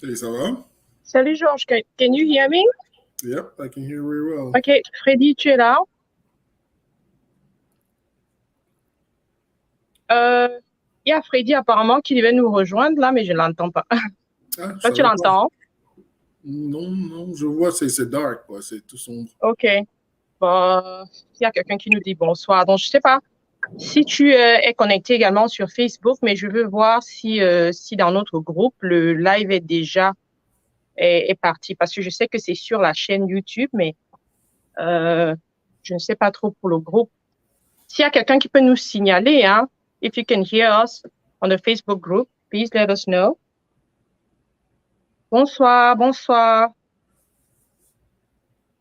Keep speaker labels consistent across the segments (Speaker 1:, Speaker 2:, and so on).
Speaker 1: Hey, ça va?
Speaker 2: Salut Georges, can you hear me?
Speaker 1: Yep, I can hear very well.
Speaker 2: Ok, Freddy, tu es là? Euh, il y a Freddy apparemment qui devait nous rejoindre là, mais je ne l'entends pas.
Speaker 1: Ah, je
Speaker 2: Toi, tu
Speaker 1: savais pas.
Speaker 2: l'entends?
Speaker 1: Non, non, je vois, c'est dark, quoi, c'est tout sombre.
Speaker 2: Ok. Bon, il y a quelqu'un qui nous dit bonsoir. Donc, je sais pas si tu es connecté également sur Facebook, mais je veux voir si dans notre groupe, le live est parti. Parce que je sais que c'est sur la chaîne YouTube, mais euh, je ne sais pas trop pour le groupe. S'il y a quelqu'un qui peut nous signaler, hein, if you can hear us on the Facebook group, please let us know. Bonsoir, bonsoir.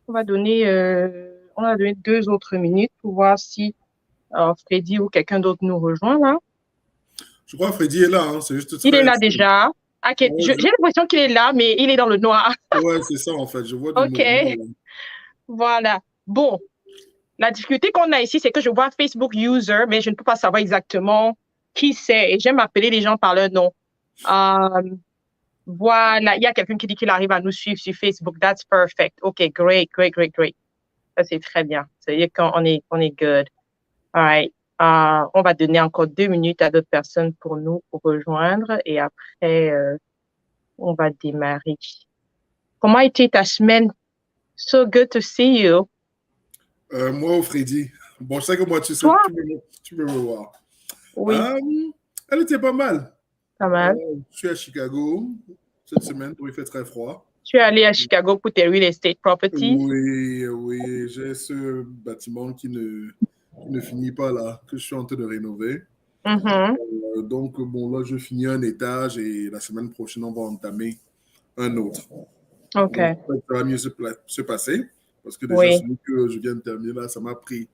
Speaker 2: On va donner 2 autres minutes pour voir si Freddy ou quelqu'un d'autre nous rejoint là.
Speaker 1: Je crois que Freddy est là, hein, c'est juste
Speaker 2: Il est
Speaker 1: très...
Speaker 2: là déjà. Ok,
Speaker 1: Ouais,
Speaker 2: j'ai l'impression qu'il est là, mais il est dans le noir.
Speaker 1: ouais, c'est ça, en fait, je vois du
Speaker 2: Ok,
Speaker 1: mouvement, là.
Speaker 2: voilà. Bon, la difficulté qu'on a ici, c'est que je vois Facebook user, mais je ne peux pas savoir exactement qui c'est. Et j'aime appeler les gens par leur nom. Euh, Voilà, il y a quelqu'un qui dit qu'il arrive à nous suivre sur Facebook. That's perfect. OK, great, great, great, great. Ça, c'est très bien. C'est-à-dire qu'on est good. All right. On va donner encore 2 minutes à d'autres personnes pour nous rejoindre et après, on va démarrer. Comment a été ta semaine? So good to see you.
Speaker 1: Moi ou Freddy? Bon, je sais que moi, tu sais,
Speaker 2: Toi?
Speaker 1: tu peux me voir.
Speaker 2: Oui,
Speaker 1: Euh, Elle était pas mal.
Speaker 2: pas mal.
Speaker 1: Je suis à Chicago cette semaine, où il fait très froid.
Speaker 2: Tu es allé à Chicago pour tes real estate properties?
Speaker 1: Oui, oui, j'ai ce bâtiment qui ne finit pas là, que je suis en train de rénover.
Speaker 2: Mhm.
Speaker 1: Donc, bon, là, je finis un étage et la semaine prochaine, on va entamer un autre. Donc,
Speaker 2: OK.
Speaker 1: ça va mieux se passer parce que déjà,
Speaker 2: Oui.
Speaker 1: celui que je viens de terminer là, ça m'a pris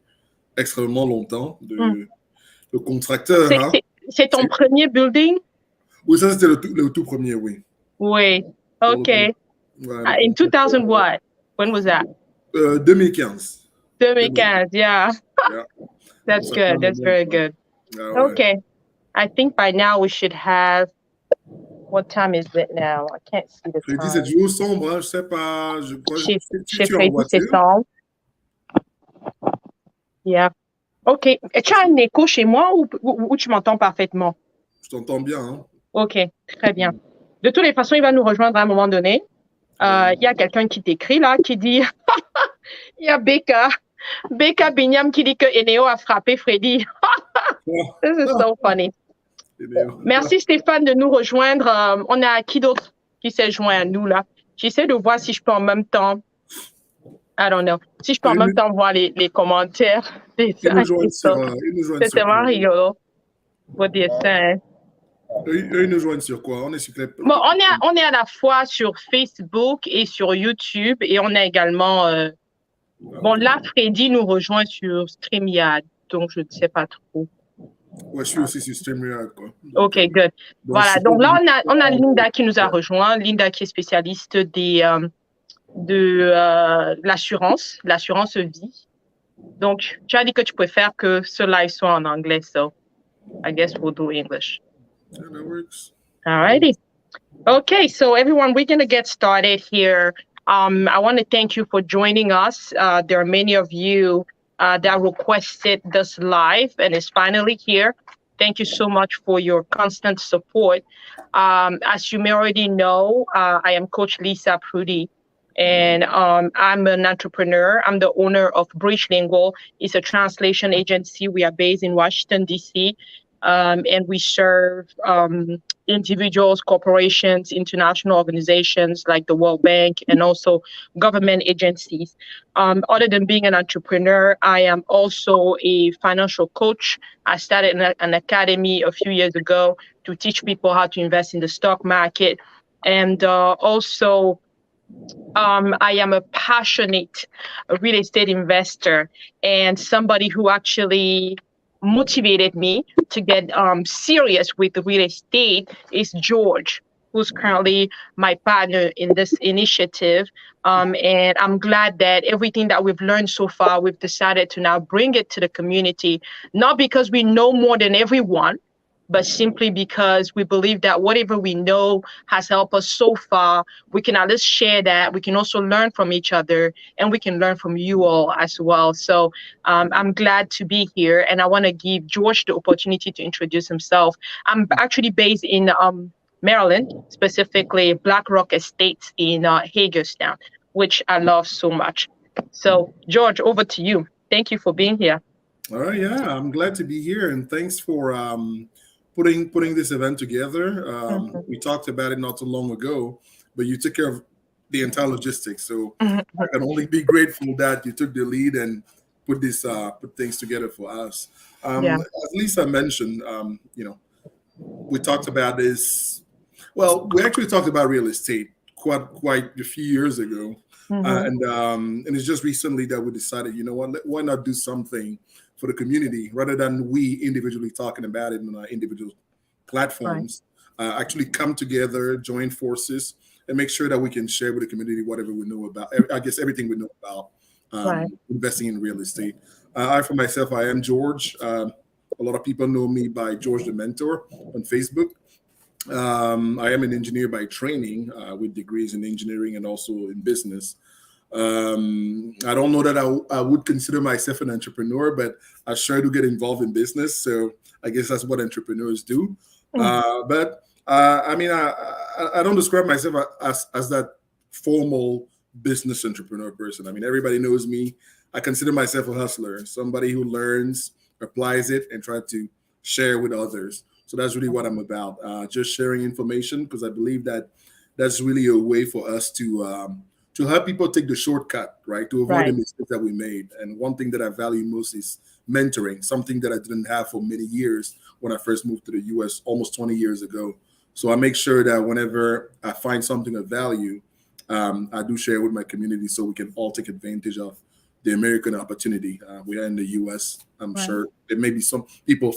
Speaker 1: extrêmement longtemps.
Speaker 2: Hmm.
Speaker 1: Le contracteur,
Speaker 2: C'est,
Speaker 1: hein?
Speaker 2: c'est, c'est ton premier building?
Speaker 1: Oui, ça, c'était le tout premier, oui.
Speaker 2: Oui.
Speaker 1: Bon,
Speaker 2: OK.
Speaker 1: le
Speaker 2: In
Speaker 1: contracteur,
Speaker 2: 2000 what? When was that?
Speaker 1: 2015. 2015.
Speaker 2: 2015. Yeah,
Speaker 1: Yeah. Bon,
Speaker 2: that's
Speaker 1: ça fait un
Speaker 2: good. That's
Speaker 1: moment,
Speaker 2: very
Speaker 1: quoi.
Speaker 2: good.
Speaker 1: Ah ouais.
Speaker 2: Okay. I think by now we should have. What time is it now? I can't see the
Speaker 1: Freddy, c'est
Speaker 2: time.
Speaker 1: toujours sombre, hein, je sais pas. Je crois,
Speaker 2: Chez,
Speaker 1: si
Speaker 2: chez
Speaker 1: tu es en
Speaker 2: Freddy, c'est
Speaker 1: voiture,
Speaker 2: 100. Yeah. OK. Et tu as un écho chez moi ou tu m'entends parfaitement?
Speaker 1: je t'entends bien. Hein.
Speaker 2: OK. Très bien. De toutes les façons, il va nous rejoindre à un moment donné.
Speaker 1: Ouais.
Speaker 2: Il y a quelqu'un qui t'écrit là, qui dit, il y a Becca Binyam qui dit que Eneo a frappé Freddy. This is so funny. Merci Stéphane de nous rejoindre. On a qui d'autre qui s'est joint à nous là? J'essaie de voir si je peux en même temps. I don't know. Si je peux en même temps voir les commentaires des
Speaker 1: Ils nous
Speaker 2: uns et
Speaker 1: joignent
Speaker 2: des
Speaker 1: sur,
Speaker 2: autres. C'est
Speaker 1: quoi?
Speaker 2: tellement rigolo. What do you say?
Speaker 1: Ils nous joignent sur quoi? On est sur quel...
Speaker 2: Bon, on est à la fois sur Facebook et sur YouTube et on a également. Bon,
Speaker 1: Ok.
Speaker 2: là, Freddy nous rejoint sur StreamYard, donc je ne sais pas trop.
Speaker 1: Ouais, je suis aussi sur StreamYard, quoi.
Speaker 2: OK, good.
Speaker 1: Donc, je
Speaker 2: Voilà.
Speaker 1: suppose
Speaker 2: Donc là, on a
Speaker 1: que...
Speaker 2: Linda qui nous a rejoint. Linda qui est spécialiste de l'assurance vie. Donc, tu as dit que tu préfères que ce live soit en anglais, so I guess we'll do English.
Speaker 1: Yeah, that works.
Speaker 2: All righty. Okay, so everyone, we're going to get started here. I want to thank you for joining us. There are many of you that requested this live, and it's finally here. Thank you so much for your constant support. As you may already know, I am Coach Lisa Prudy, and I'm an entrepreneur. I'm the owner of Bridge Lingual. It's a translation agency. We are based in Washington, D.C., and we serve individuals, corporations, international organizations like the World Bank, and also government agencies. Other than being an entrepreneur, I am also a financial coach. I started an academy a few years ago to teach people how to invest in the stock market. And also, I am a passionate real estate investor and somebody who actually motivated me to get serious with real estate is George, who's currently my partner in this initiative. And I'm glad that everything that we've learned so far, we've decided to now bring it to the community, not because we know more than everyone, but simply because we believe that whatever we know has helped us so far, we can at least share that. We can also learn from each other, and we can learn from you all as well. So I'm glad to be here, and I want to give George the opportunity to introduce himself. I'm actually based in Maryland, specifically Black Rock Estates in Hagerstown, which I love so much. So, George, over to you. Thank you for being here.
Speaker 1: All right, yeah, I'm glad to be here, and thanks for putting this event together.
Speaker 2: Mhm.
Speaker 1: We talked about it not too long ago, but you took care of the entire logistics, so I can only be grateful that you took the lead and put things together for us.
Speaker 2: Yeah.
Speaker 1: As Lisa mentioned, we talked about this. Well, we actually talked about real estate quite a few years ago,
Speaker 2: Hmm.
Speaker 1: and it's just recently that we decided, you know what, why not do something for the community rather than we individually talking about it on our individual
Speaker 2: Right.
Speaker 1: platforms. Actually, come together, join forces, and make sure that we can share with the community whatever we know about. I guess everything we know about
Speaker 2: Right.
Speaker 1: investing in real estate. I, for myself, I am George. A lot of people know me by George the Mentor on Facebook. I am an engineer by training with degrees in engineering and also in business. I don't know that I would consider myself an entrepreneur, but I sure do get involved in business. So I guess that's what entrepreneurs do.
Speaker 2: Mm.
Speaker 1: I mean, I don't describe myself as that formal business entrepreneur person. I mean, everybody knows me. I consider myself a hustler, somebody who learns, applies it, and try to share with others. So that's really what I'm about. Just sharing information because I believe that that's really a way for us to help people take the shortcut, right? To avoid the
Speaker 2: Right.
Speaker 1: mistakes that we made. And one thing that I value most is mentoring, something that I didn't have for many years when I first moved to the US almost 20 years ago. So I make sure that whenever I find something of value, I do share with my community so we can all take advantage of the American opportunity. We are in the US. I'm
Speaker 2: Right.
Speaker 1: sure there may be some people,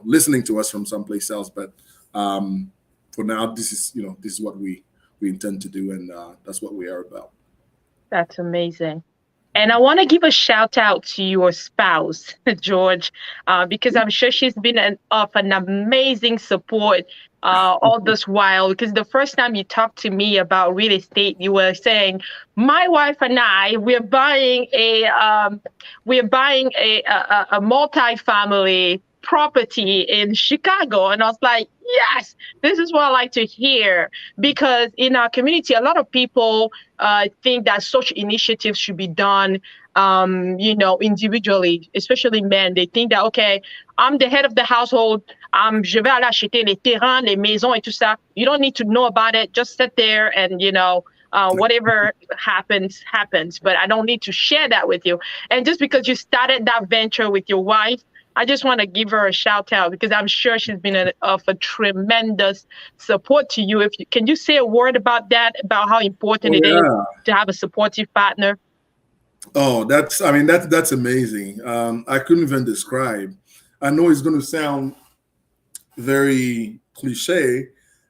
Speaker 1: listening to us from someplace else, but um, for now, this is what we intend to do, and that's what we are about.
Speaker 2: That's amazing. And I want to give a shout out to your spouse, George, because I'm sure she's been of an amazing support all this while. Because the first time you talked to me about real estate, you were saying, "My wife and I, we're buying a multi-family property in Chicago," and I was like, "Yes, this is what I like to hear." Because in our community, a lot of people think that such initiatives should be done, individually, especially men. They think that, okay, I'm the head of the household. Je vais aller acheter les terrains, les maisons et tout ça. You don't need to know about it. Just sit there and, whatever happens, happens. But I don't need to share that with you. And just because you started that venture with your wife, I just want to give her a shout out because I'm sure she's been of a tremendous support to you. Can you say a word about that, about how important
Speaker 1: Oh
Speaker 2: it is
Speaker 1: yeah.
Speaker 2: to have a supportive partner?
Speaker 1: Oh, that's amazing. I couldn't even describe. I know it's going to sound very cliche,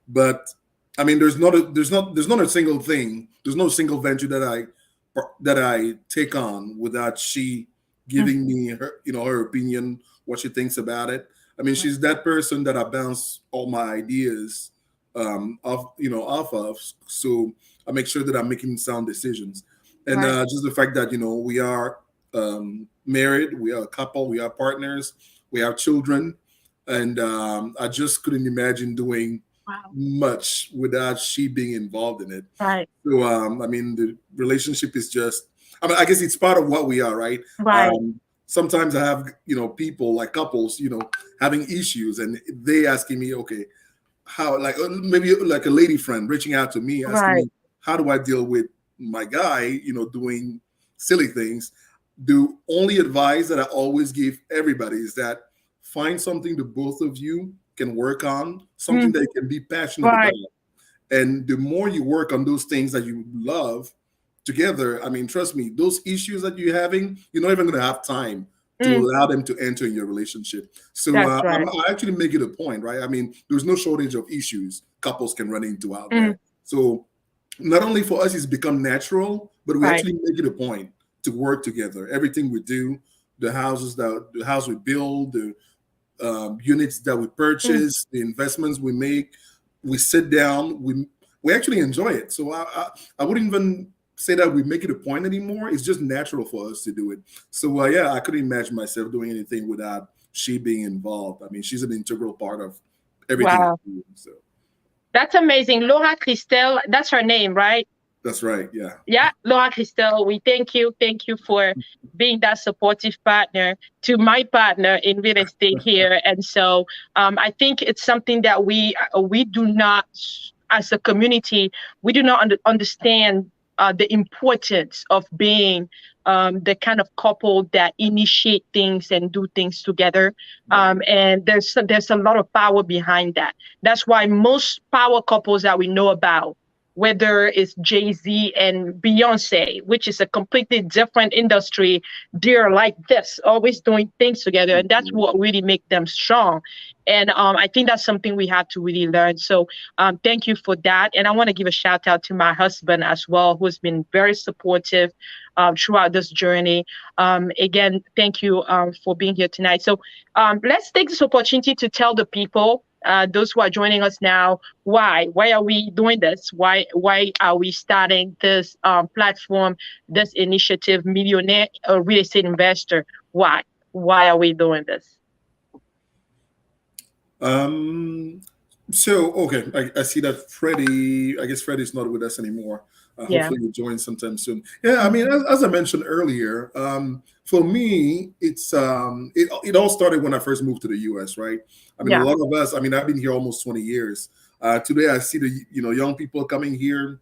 Speaker 1: but I mean, there's not a single thing. There's no single venture that I take on without she
Speaker 2: Mm.
Speaker 1: giving me her opinion, what she thinks about it. I mean, she's that person that I bounce all my ideas off of. So I make sure that I'm making sound decisions, and
Speaker 2: Right.
Speaker 1: just the fact that we are married, we are a couple, we are partners, we have children, and I just couldn't imagine doing
Speaker 2: Wow.
Speaker 1: much without she being involved in it.
Speaker 2: Right.
Speaker 1: So I mean, the relationship is just. I mean, I guess it's part of what we are, right?
Speaker 2: Right.
Speaker 1: Sometimes I have people like couples, having issues, and they asking me, okay, how, like, maybe like a lady friend reaching out to me asking
Speaker 2: Right.
Speaker 1: me how do I deal with my guy, doing silly things. The only advice that I always give everybody is that find something the both of you can work on, something
Speaker 2: Mm.
Speaker 1: that you can be passionate about.
Speaker 2: Right.
Speaker 1: And the more you work on those things that you love together, I mean, trust me, those issues that you're having, you're not even going to have time to
Speaker 2: Mm.
Speaker 1: allow them to enter in your relationship. So
Speaker 2: That's right.
Speaker 1: I actually make it a point, right? I mean, there's no shortage of issues couples can run into out
Speaker 2: Mm.
Speaker 1: there. So not only for us, it's become natural, but we
Speaker 2: Right.
Speaker 1: actually make it a point to work together. Everything we do, the house we build, units that we purchase, the investments we make. We sit down, we actually enjoy it. So I wouldn't even say that we make it a point anymore. It's just natural for us to do it. So yeah, I couldn't imagine myself doing anything without she being involved. I mean, she's an integral part of everything I
Speaker 2: Wow.
Speaker 1: do. So
Speaker 2: That's amazing. Laura Christelle, that's her name, right?
Speaker 1: that's right. Yeah.
Speaker 2: Yeah, Laura Christelle, we thank you. Thank you for being that supportive partner to my partner in real estate here. And so I think it's something that we do not, as a community, we do not understand the importance of being the kind of couple that initiate things and do things together. And there's a lot of power behind that. That's why most power couples that we know about, whether it's Jay-Z and Beyonce, which is a completely different industry, they're like this, always doing things together. And that's what really makes them strong. And I think that's something we have to really learn. So thank you for that. And I want to give a shout out to my husband as well, who's been very supportive throughout this journey. Again, thank you for being here tonight. So let's take this opportunity to tell the people, those who are joining us now, why are we doing this? Why are we starting this platform, this initiative, Millionaire Real Estate Investor? Why are we doing this?
Speaker 1: So okay, I see that Freddie. I guess Freddie's not with us anymore.
Speaker 2: Yeah.
Speaker 1: Hopefully, he'll join sometime soon. Yeah, I mean, as I mentioned earlier, for me, it all started when I first moved to the U.S. Right? I mean,
Speaker 2: Yeah.
Speaker 1: a lot of us. I mean, I've been here almost 20 years. Today, I see the young people coming here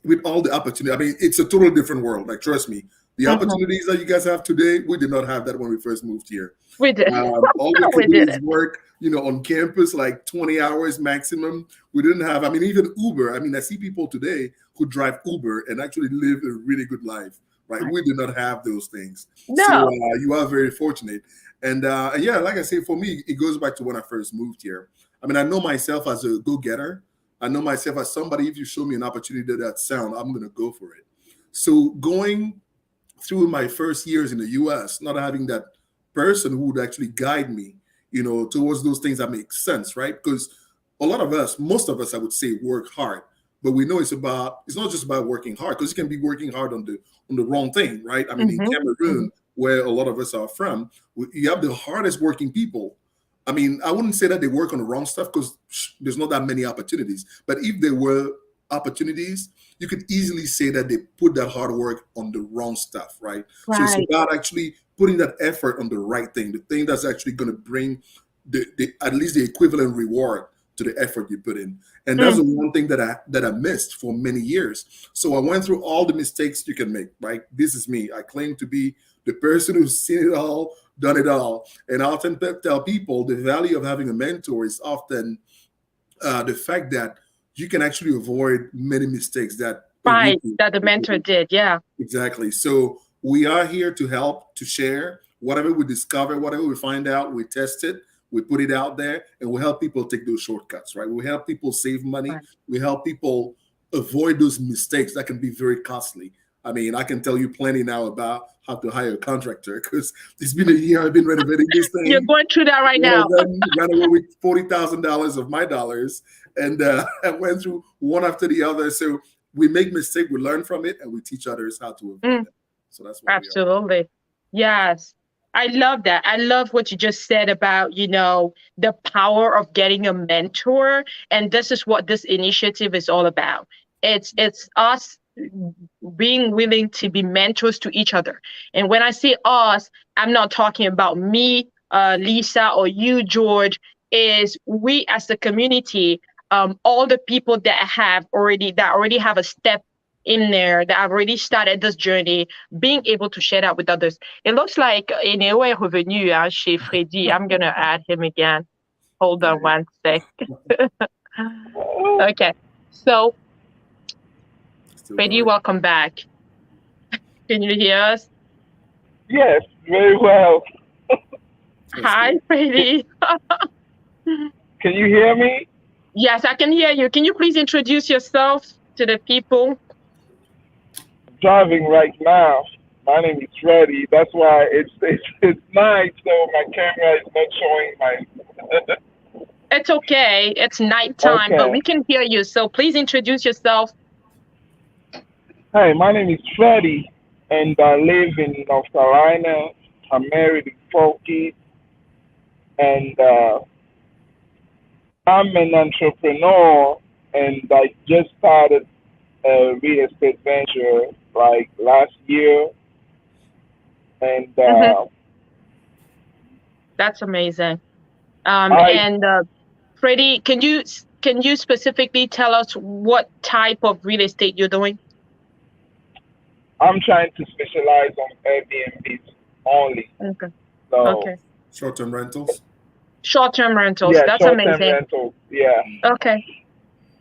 Speaker 1: with all the opportunity. I mean, it's a totally different world. Like, trust me, the opportunities that you guys have today, we did not have that when we first moved here.
Speaker 2: We did.
Speaker 1: All we
Speaker 2: We
Speaker 1: could do
Speaker 2: did
Speaker 1: is
Speaker 2: it.
Speaker 1: work, on campus, like 20 hours maximum. We didn't have, I mean, even Uber. I mean, I see people today who drive Uber and actually live a really good life, right? We did not have those things.
Speaker 2: No.
Speaker 1: So you are very fortunate. And yeah, like I say, for me, it goes back to when I first moved here. I mean, I know myself as a go-getter. I know myself as somebody, if you show me an opportunity that's sound, I'm going to go for it. So going through my first years in the US, not having that person who would actually guide me, towards those things that make sense, right? Because a lot of us, most of us, I would say, work hard, but we know it's not just about working hard, because you can be working hard on the wrong thing, right? I mean, in Cameroon, where a lot of us are from, you have the hardest working people. I mean, I wouldn't say that they work on the wrong stuff, because there's not that many opportunities. But if there were opportunities, you could easily say that they put that hard work on the wrong stuff, right? So it's about actually putting that effort on the right thing, the thing that's actually going to bring the at least the equivalent reward to the effort you put in. And that's the one thing that I missed for many years. So I went through all the mistakes you can make, right? This is me. I claim to be the person who's seen it all, done it all. And I often tell people the value of having a mentor is often the fact that you can actually avoid many mistakes that
Speaker 2: the mentor did. Yeah.
Speaker 1: Exactly. So we are here to help, to share whatever we discover, whatever we find out, we test it, we put it out there, and we help people take those shortcuts, right? We help people save money. Right. We help people avoid those mistakes that can be very costly. I mean, I can tell you plenty now about how to hire a contractor, because it's been a year I've been renovating this thing.
Speaker 2: You're going through that right now.
Speaker 1: Ran away with $40,000 of my dollars, and I went through one after the other. So we make mistakes, we learn from it, and we teach others how to avoid it. So that's what
Speaker 2: absolutely. Yes. I love that. I love what you just said about, the power of getting a mentor. And this is what this initiative is all about. It's us being willing to be mentors to each other. And when I say us, I'm not talking about me, Lisa, or you, George. Is we as a community, all the people that already have a step in there, that have already started this journey, being able to share that with others. It looks like Eneo est revenu chez Freddy. I'm going to add him again. Hold on one sec. Okay. So, Freddy, welcome back. Can you hear us?
Speaker 3: Yes, very well.
Speaker 2: Hi, Freddy.
Speaker 3: Can you hear me?
Speaker 2: Yes, I can hear you. Can you please introduce yourself to the people?
Speaker 3: Driving right now. My name is Prudy. That's why it's night, so my camera is not showing my.
Speaker 2: It's okay. It's nighttime, but
Speaker 3: Okay.
Speaker 2: we can hear you. So please introduce yourself.
Speaker 3: Hi, my name is Freddie, and I live in North Carolina. I'm married with 4 kids, and I'm an entrepreneur, and I just started a real estate venture like last year, and
Speaker 2: Hmm. That's amazing.
Speaker 3: I
Speaker 2: And Freddie, can you specifically tell us what type of real estate you're doing?
Speaker 3: I'm trying to specialize on Airbnbs only.
Speaker 2: Okay.
Speaker 3: So
Speaker 2: Okay.
Speaker 1: Short-term rentals.
Speaker 2: Short-term rentals.
Speaker 3: yeah,
Speaker 2: That's
Speaker 3: short-term
Speaker 2: amazing.
Speaker 3: rentals. Yeah.
Speaker 2: Okay.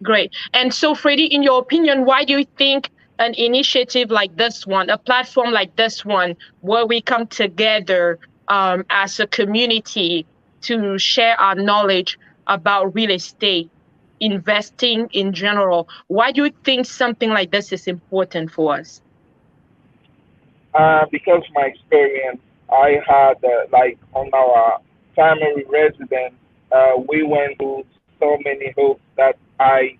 Speaker 2: Great. And so, Freddie, in your opinion, why do you think an initiative like this one, a platform like this one, where we come together as a community to share our knowledge about real estate, investing in general, why do you think something like this is important for us?
Speaker 3: Because my experience, I had like on our family residence, we went through so many hoops that I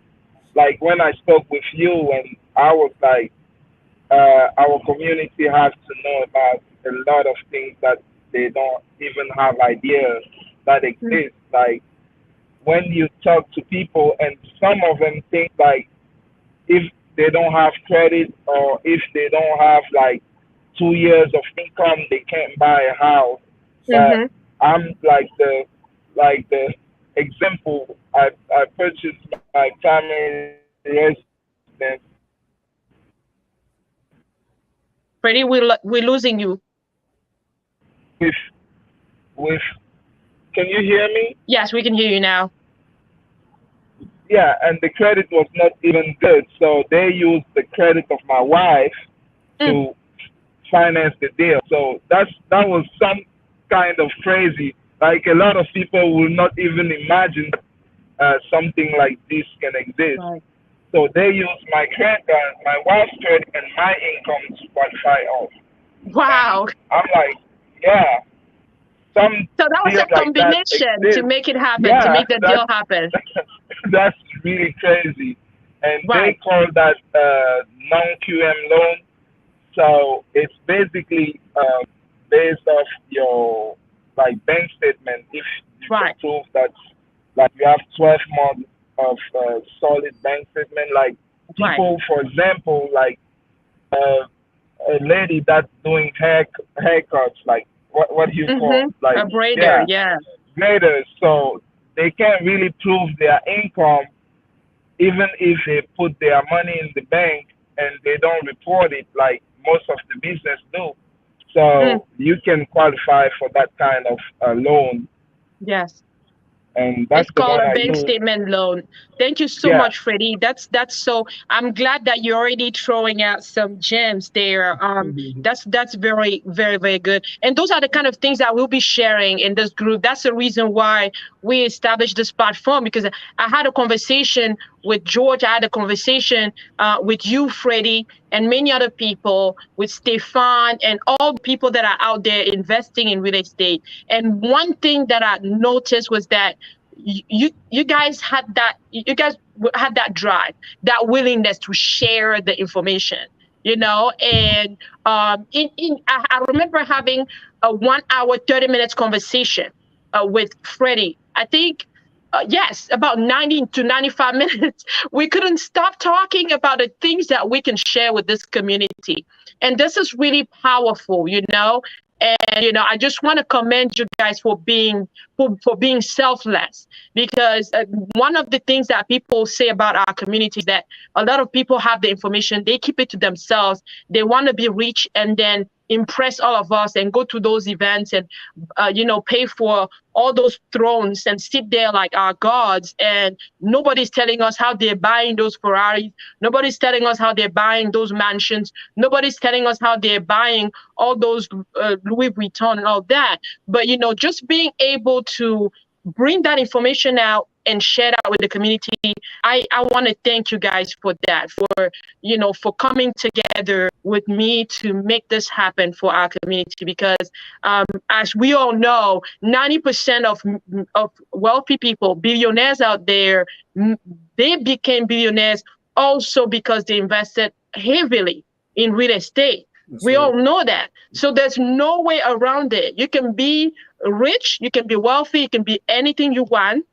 Speaker 3: like when I spoke with you, and I was like, our community has to know about a lot of things that they don't even have ideas that
Speaker 2: Mm.
Speaker 3: exist. Like when you talk to people, and some of them think like if they don't have credit or if they don't have like 2 years of income, they can't buy a house. But
Speaker 2: Mm-hmm.
Speaker 3: I'm like the example. I purchased my family residence
Speaker 2: Freddie, we're losing you.
Speaker 3: with with. Can you hear me?
Speaker 2: Yes, we can hear you now.
Speaker 3: Yeah, and the credit was not even good. So they used the credit of my wife
Speaker 2: Mm.
Speaker 3: to finance the deal. So that was some kind of crazy. Like a lot of people will not even imagine something like this can exist.
Speaker 2: Right.
Speaker 3: So they use my credit, my wife's credit, and my income to qualify us. And
Speaker 2: Wow.
Speaker 3: I'm like, yeah, some
Speaker 2: So that was a
Speaker 3: deals like that
Speaker 2: combination to
Speaker 3: exist.
Speaker 2: make it happen, to
Speaker 3: Yeah,
Speaker 2: make the deal happen.
Speaker 3: that's really crazy. And they
Speaker 2: Right.
Speaker 3: call that non-QM loan. So it's basically based off your like bank statement. If you can
Speaker 2: Right.
Speaker 3: prove that like you have 12 months of solid bank statement, like
Speaker 2: Right.
Speaker 3: people, for example, like uh, a lady that's doing haircuts, like what do you call
Speaker 2: Mm-hmm.
Speaker 3: like
Speaker 2: A braider,
Speaker 3: yeah,
Speaker 2: yeah.
Speaker 3: graders. So they can't really prove their income even if they put their money in the bank and they don't report it like most of the business do.
Speaker 2: Mm,
Speaker 3: So you can qualify for that kind of loan,
Speaker 2: yes.
Speaker 3: and that's
Speaker 2: It's
Speaker 3: the
Speaker 2: called
Speaker 3: one
Speaker 2: a
Speaker 3: I
Speaker 2: bank
Speaker 3: use.
Speaker 2: statement loan. Thank you so
Speaker 3: Yeah.
Speaker 2: much, Freddie. That's so. I'm glad that you're already throwing out some gems there. That's very very very good. And those are the kind of things that we'll be sharing in this group. That's the reason why we established this platform, because I had a conversation with George. I had a conversation with you, Freddie, and many other people, with Stefan and all the people that are out there investing in real estate. And one thing that I noticed was that you guys had that drive, that willingness to share the information, and I remember having a 1 hour 30 minutes conversation with Freddie. I think yes, about 90 to 95 minutes. We couldn't stop talking about the things that we can share with this community, and this is really powerful, and I just want to commend you guys for being selfless, because one of the things that people say about our community is that a lot of people have the information, they keep it to themselves. They want to be rich and then impress all of us and go to those events and pay for all those thrones and sit there like our gods, and nobody's telling us how they're buying those Ferraris. Nobody's telling us how they're buying those mansions. Nobody's telling us how they're buying all those Louis Vuitton and all that. But just being able to bring that information out and share that with the community. I want to thank you guys for that, for coming together with me to make this happen for our community. Because as we all know, 90% of wealthy people, billionaires out there, they became billionaires also because they invested heavily in real estate. We all know that. So there's no way around it. You can be rich, you can be wealthy, you can be anything you want.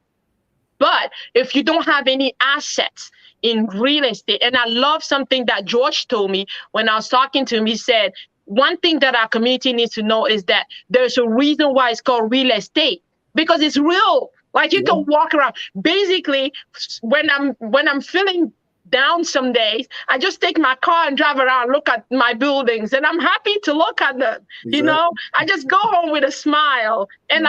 Speaker 2: But if you don't have any assets in real estate, and I love something that George told me when I was talking to him, he said, one thing that our community needs to know is that there's a reason why it's called real estate, because it's real. Like you can walk around. Basically, when I'm feeling down some days, I just take my car and drive around, look at my buildings, and I'm happy to look at them. Exactly. I just go home with a smile, and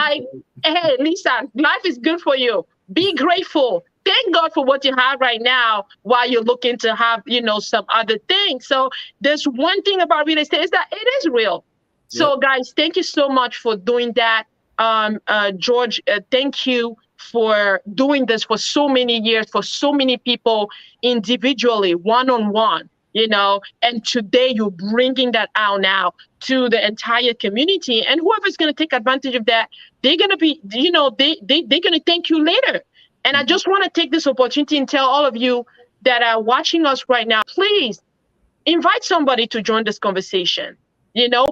Speaker 2: hey, Lisa, life is good for you. Be grateful. Thank God for what you have right now while you're looking to have, some other things. So there's one thing about real estate is that it is real. So guys, thank you so much for doing that. George, thank you for doing this for so many years, for so many people individually, one-on-one, and today you're bringing that out now to the entire community. And whoever's going to take advantage of that, they're going to be, they're going to thank you later. And I just want to take this opportunity and tell all of you that are watching us right now, please invite somebody to join this conversation.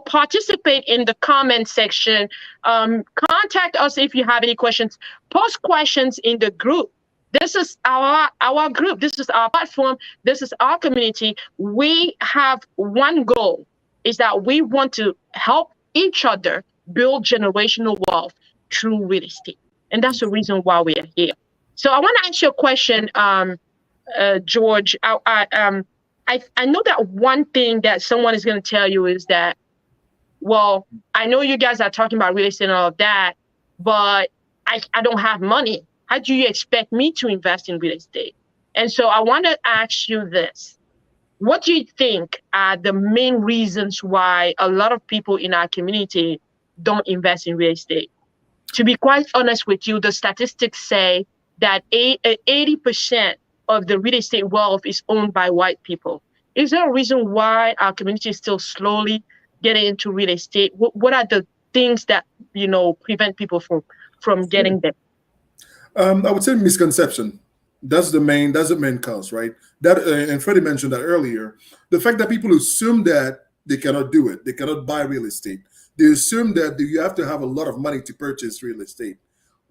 Speaker 2: Participate in the comment section. Contact us if you have any questions. Post questions in the group. This is our group. This is our platform. This is our community. We have one goal, is that we want to help each other build generational wealth through real estate. And that's the reason why we are here. So I want to ask you a question, George. I know that one thing that someone is going to tell you is that, well, I know you guys are talking about real estate and all of that, but I don't have money. How do you expect me to invest in real estate? And so I want to ask you this. What do you think are the main reasons why a lot of people in our community don't invest in real estate? To be quite honest with you, the statistics say that 80% of the real estate wealth is owned by white people. Is there a reason why our community is still slowly getting into real estate? What are the things that prevent people from getting there?
Speaker 1: I would say misconception. That's the main cause, right? That and Freddie mentioned that earlier. The fact that people assume that they cannot do it, they cannot buy real estate. They assume that you have to have a lot of money to purchase real estate,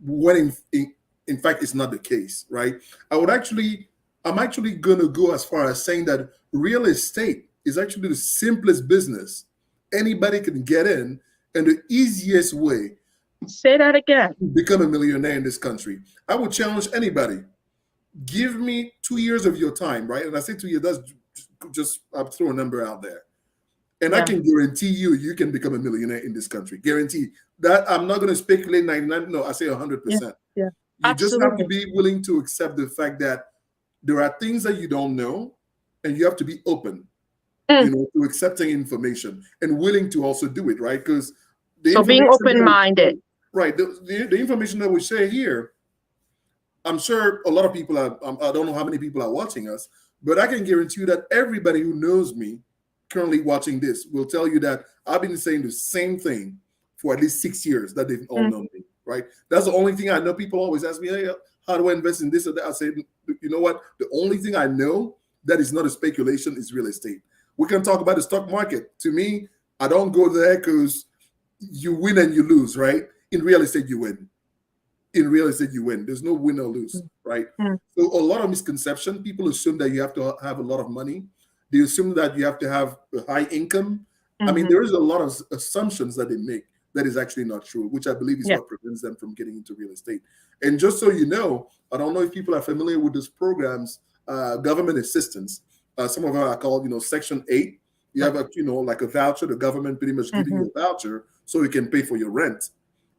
Speaker 1: when in fact it's not the case, right? I'm actually going to go as far as saying that real estate is actually the simplest business anybody can get in, and the easiest way.
Speaker 2: Say that again.
Speaker 1: Become a millionaire in this country. I would challenge anybody. Give me 2 years of your time, right? And I say 2 years, that's just, I'll throw a number out there. And I can guarantee you can become a millionaire in this country. Guarantee that. I'm not going to speculate 99. No, I say 100%.
Speaker 2: Yeah.
Speaker 1: You just have to be willing to accept the fact that there are things that you don't know, and you have to be open, to accepting information and willing to also do it, right? Because
Speaker 2: being open-minded.
Speaker 1: Right. The information that we share here, I'm sure a lot of people I don't know how many people are watching us, but I can guarantee you that everybody who knows me currently watching this will tell you that I've been saying the same thing for at least 6 years that they've all known me, right? That's the only thing I know. People always ask me, hey, how do I invest in this or that? I say, you know what? The only thing I know that is not a speculation is real estate. We can talk about the stock market. To me, I don't go there because you win and you lose, right? In real estate, you win. In real estate, you win. There's no win or lose, right? So a lot of misconception. People assume that you have to have a lot of money. They assume that you have to have a high income. I mean, there is a lot of assumptions that they make that is actually not true, which I believe is what prevents them from getting into real estate. And just so you know, I don't know if people are familiar with these programs, government assistance. Some of them are called, Section 8. You have like a voucher. The government pretty much giving you a voucher so you can pay for your rent.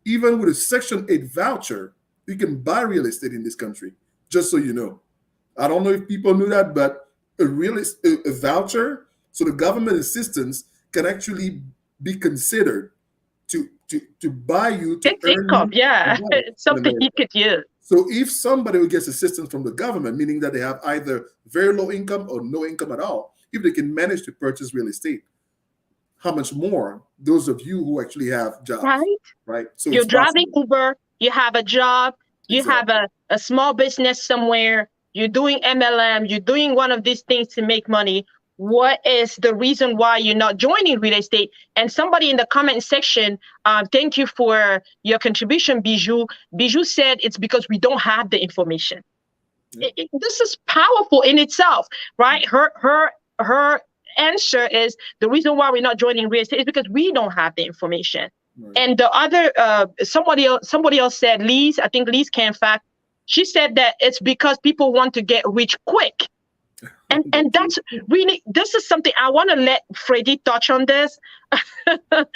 Speaker 1: Even with a Section 8 voucher, you can buy real estate in this country, just so you know. I don't know if people knew that, but a voucher, so the government assistance can actually be considered to buy you to
Speaker 2: it's income. Yeah, it's something you could use.
Speaker 1: So if somebody who gets assistance from the government, meaning that they have either very low income or no income at all, if they can manage to purchase real estate, how much more those of you who actually have jobs,
Speaker 2: Right?
Speaker 1: right? So
Speaker 2: You're
Speaker 1: it's
Speaker 2: driving
Speaker 1: possible.
Speaker 2: Uber, you have a job, you have
Speaker 1: Exactly.
Speaker 2: a small business somewhere, you're doing MLM, you're doing one of these things to make money. What is the reason why you're not joining real estate? And somebody in the comment section, thank you for your contribution, Bijou. Bijou said it's because we don't have the information.
Speaker 1: Yeah.
Speaker 2: This is powerful in itself, right? Her answer is the reason why we're not joining real estate is because we don't have the information.
Speaker 1: Right.
Speaker 2: And the other somebody else said, Lise, I think Lise can fact, she said that it's because people want to get rich quick. And that's really, this is something I want to let Freddie touch on this. And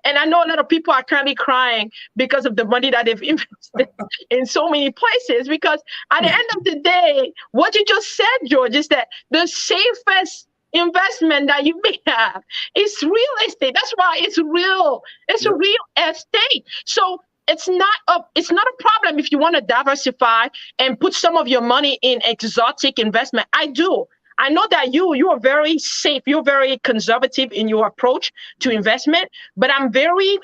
Speaker 2: I know a lot of people are currently crying because of the money that they've invested in so many places. Because at the end of the day, what you just said, George, is that the safest investment that you may have is real estate. That's why it's real. It's a real estate. So it's not a problem if you want to diversify and put some of your money in exotic investment. I do. I know that you are very safe. You're very conservative in your approach to investment, but I'm very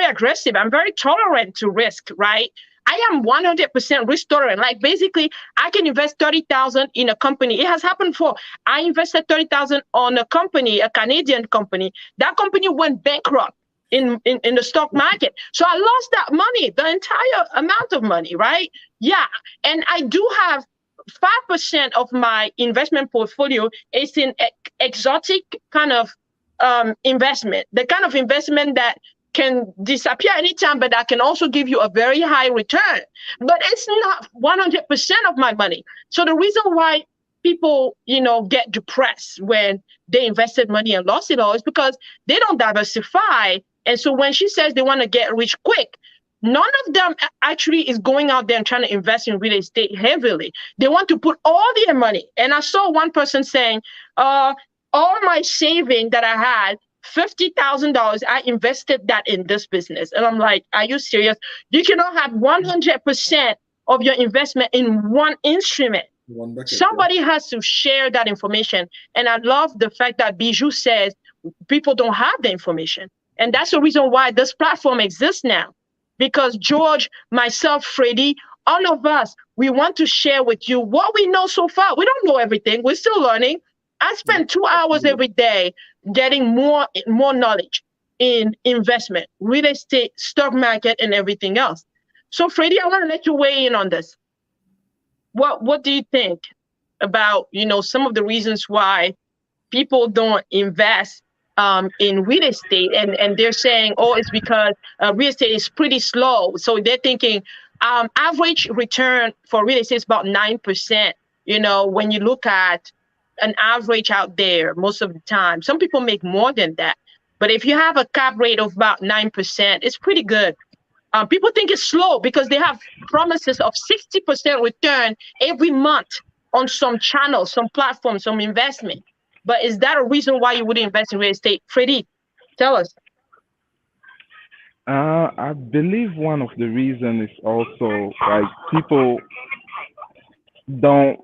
Speaker 2: aggressive. I'm very tolerant to risk, right? I am 100% risk tolerant. Like basically, I can invest 30,000 in a company. It has happened before. I invested 30,000 on a company, a Canadian company. That company went bankrupt in the stock market. So I lost that money, the entire amount of money, right? Yeah, and I do have 5% of my investment portfolio is in exotic kind of investment, the kind of investment that can disappear anytime, but that can also give you a very high return. But it's not 100% of my money. So the reason why people, get depressed when they invested money and lost it all is because they don't diversify. And so when she says they want to get rich quick, none of them actually is going out there and trying to invest in real estate heavily. They want to put all their money. And I saw one person saying, all my saving that I had, $50,000, I invested that in this business. And I'm like, are you serious? You cannot have 100% of your investment in one instrument. Somebody has to share that information. And I love the fact that Bijou says people don't have the information. And that's the reason why this platform exists now. Because George, myself, Freddie, all of us, we want to share with you what we know so far. We don't know everything. We're still learning. I spend 2 hours every day getting more knowledge in investment, real estate, stock market, and everything else. So, Freddie, I want to let you weigh in on this. What do you think about, some of the reasons why people don't invest in real estate, and they're saying, oh, it's because real estate is pretty slow. So they're thinking average return for real estate is about 9%. When you look at an average out there, most of the time, some people make more than that. But if you have a cap rate of about 9%, it's pretty good. People think it's slow because they have promises of 60% return every month on some channels, some platforms, some investment. But is that a reason why you wouldn't invest in real estate? Freddie, tell us.
Speaker 3: I believe one of the reasons is also like people don't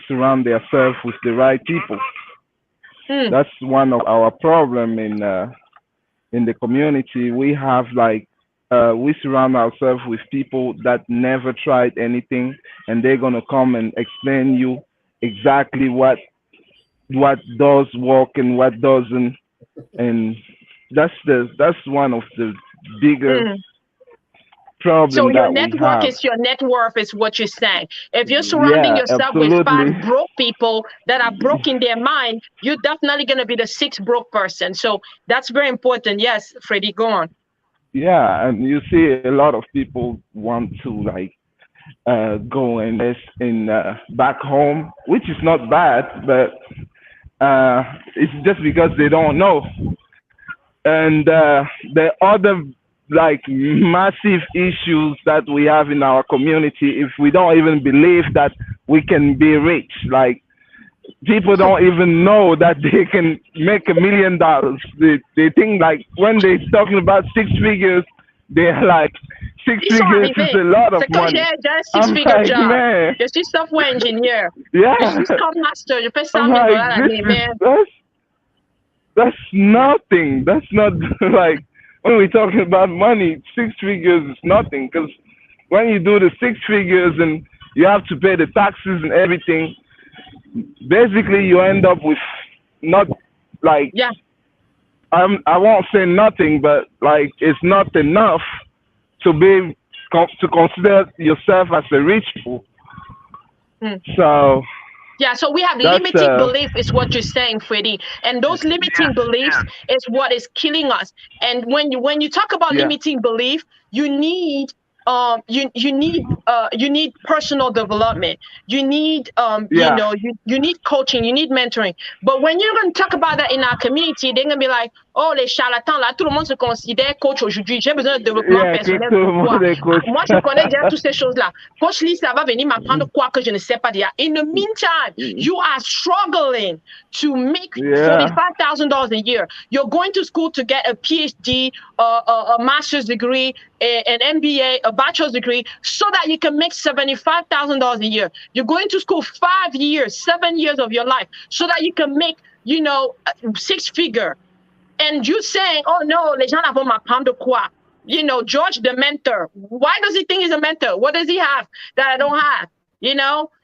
Speaker 3: surround themselves with the right people. That's one of our problem in the community. We have we surround ourselves with people that never tried anything, and they're gonna come and explain you exactly what does work and what doesn't, and that's one of the bigger problems.
Speaker 2: So your
Speaker 3: that
Speaker 2: network
Speaker 3: we have.
Speaker 2: is your net worth, is what you're saying. If you're surrounding yourself with 5 broke people that are broke in their mind, you're definitely going to be the 6th broke person. So that's very important. Yes, Freddie, go on.
Speaker 3: Yeah, and you see a lot of people want to go and invest in back home, which is not bad, but it's just because they don't know. And the other massive issues that we have in our community, if we don't even believe that we can be rich, people don't even know that they can make $1 million. They think when they're talking about 6 figures, they're like six
Speaker 2: Ils sont
Speaker 3: figures is
Speaker 2: arrivés.
Speaker 3: a lot of
Speaker 2: C'est quand
Speaker 3: money.
Speaker 2: j'ai un
Speaker 3: I'm
Speaker 2: six-figure
Speaker 3: like,
Speaker 2: job.
Speaker 3: man,
Speaker 2: Je suis software engineer. Je
Speaker 3: yeah.
Speaker 2: suis Scrum Master. Je fais
Speaker 3: I'm
Speaker 2: 100 000
Speaker 3: like,
Speaker 2: l'année, man.
Speaker 3: that's nothing. That's not like when we're talking about money, six figures is nothing. Because when you do the six figures and you have to pay the taxes and everything, basically you end up with not like
Speaker 2: Yeah.
Speaker 3: I won't say nothing, but like it's not enough to be to consider yourself as a rich fool. So
Speaker 2: yeah, so we have
Speaker 3: that's
Speaker 2: limiting belief is what you're saying, Freddie. And those limiting beliefs is what is killing us. And when you talk about limiting belief, you need you need personal development. You need you need coaching, you need mentoring. But when you're going to talk about that in our community, they're going to be like, oh, les charlatans là, tout le monde se considère coach aujourd'hui. J'ai besoin de développement personnel pour quoi? Moi, je connais déjà toutes ces choses-là. Coach Lee, ça va venir m'apprendre quoi que je ne sais pas déjà. In the meantime, you are struggling to make $45,000 a year. You're going to school to get a PhD, a master's degree, an MBA, a bachelor's degree, so that you can make $75,000 a year. You're going to school 5 years, 7 years of your life, so that you can make, six figure. And you saying, oh no, les gens là vont m'apprendre quoi? George, the mentor. Why does he think he's a mentor? What does he have that I don't have?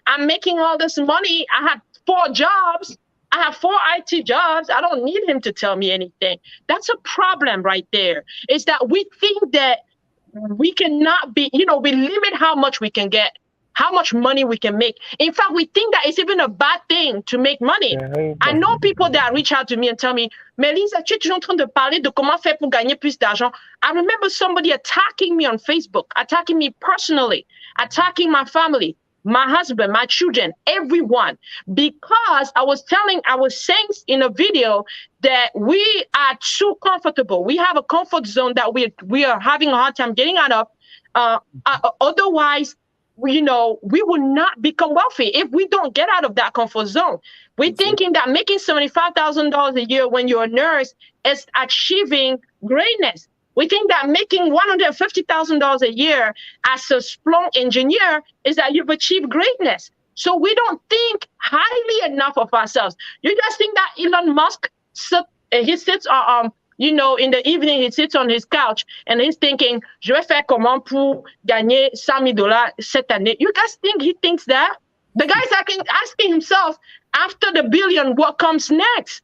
Speaker 2: I'm making all this money. I have 4 jobs. I have 4 IT jobs. I don't need him to tell me anything. That's a problem right there. Is that we think that we cannot be, we limit how much we can get, how much money we can make. In fact, we think that it's even a bad thing to make money. I know people that reach out to me and tell me, Melissa, tu es toujours en train de parler de comment faire pour gagner plus d'argent. I remember somebody attacking me on Facebook, attacking me personally, attacking my family, my husband, my children, everyone, because I was saying in a video that we are too comfortable. We have a comfort zone that we are having a hard time getting out of. Otherwise, we will not become wealthy if we don't get out of that comfort zone. We're thinking that making $75,000 a year when you're a nurse is achieving greatness. We think that making $150,000 a year as a Splunk engineer is that you've achieved greatness. So we don't think highly enough of ourselves. You just think that Elon Musk sits in the evening, he sits on his couch and he's thinking, je vais faire comment pour gagner $100,000 cette année. You guys think he thinks that? The guy's asking himself, after the billion, what comes next?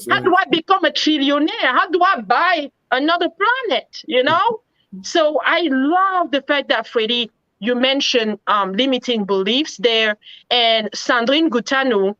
Speaker 2: How do I become a trillionaire? How do I buy another planet? So I love the fact that, Freddie, you mentioned limiting beliefs there, and Sandrine Goutanou,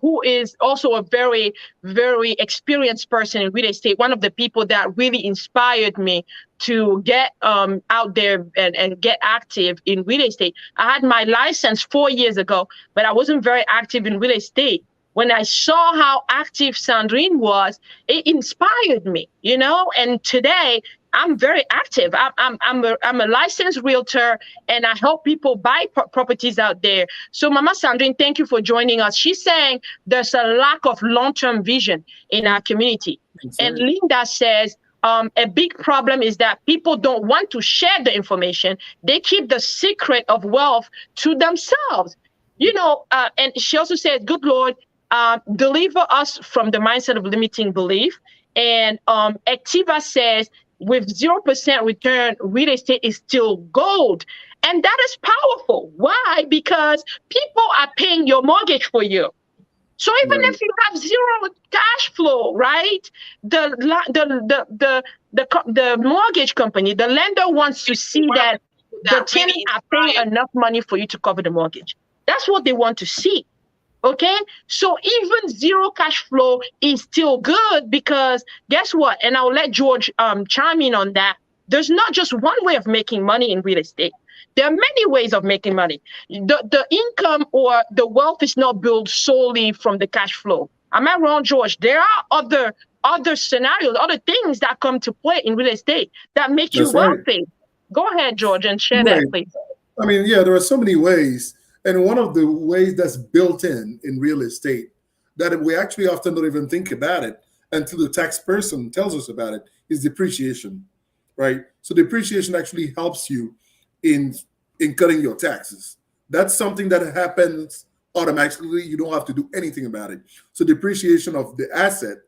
Speaker 2: who is also a very, very experienced person in real estate, one of the people that really inspired me to get out there and get active in real estate. I had my license 4 years ago, but I wasn't very active in real estate. When I saw how active Sandrine was, it inspired me, and today I'm very active. I'm a licensed realtor, and I help people buy properties out there. So Mama Sandrine, thank you for joining us. She's saying there's a lack of long-term vision in our community. And Linda says, a big problem is that people don't want to share the information. They keep the secret of wealth to themselves. And she also said, good Lord, deliver us from the mindset of limiting belief. And Activa says, with 0% return, real estate is still gold. And that is powerful. Why? Because people are paying your mortgage for you. So even if you have zero cash flow, right? The mortgage company, the lender wants to see that the tenants are paying enough money for you to cover the mortgage. That's what they want to see. Okay, so even zero cash flow is still good, because guess what? And I'll let George chime in on that. There's not just one way of making money in real estate. There are many ways of making money. The income or the wealth is not built solely from the cash flow. Am I wrong, George? There are other scenarios, other things that come to play in real estate that make you wealthy. Go ahead, George, and share that, please.
Speaker 1: I mean, there are so many ways. And one of the ways that's built in real estate that we actually often don't even think about it. until the tax person tells us about it, is depreciation, right? So depreciation actually helps you in cutting your taxes. That's something that happens automatically. You don't have to do anything about it. So depreciation of the asset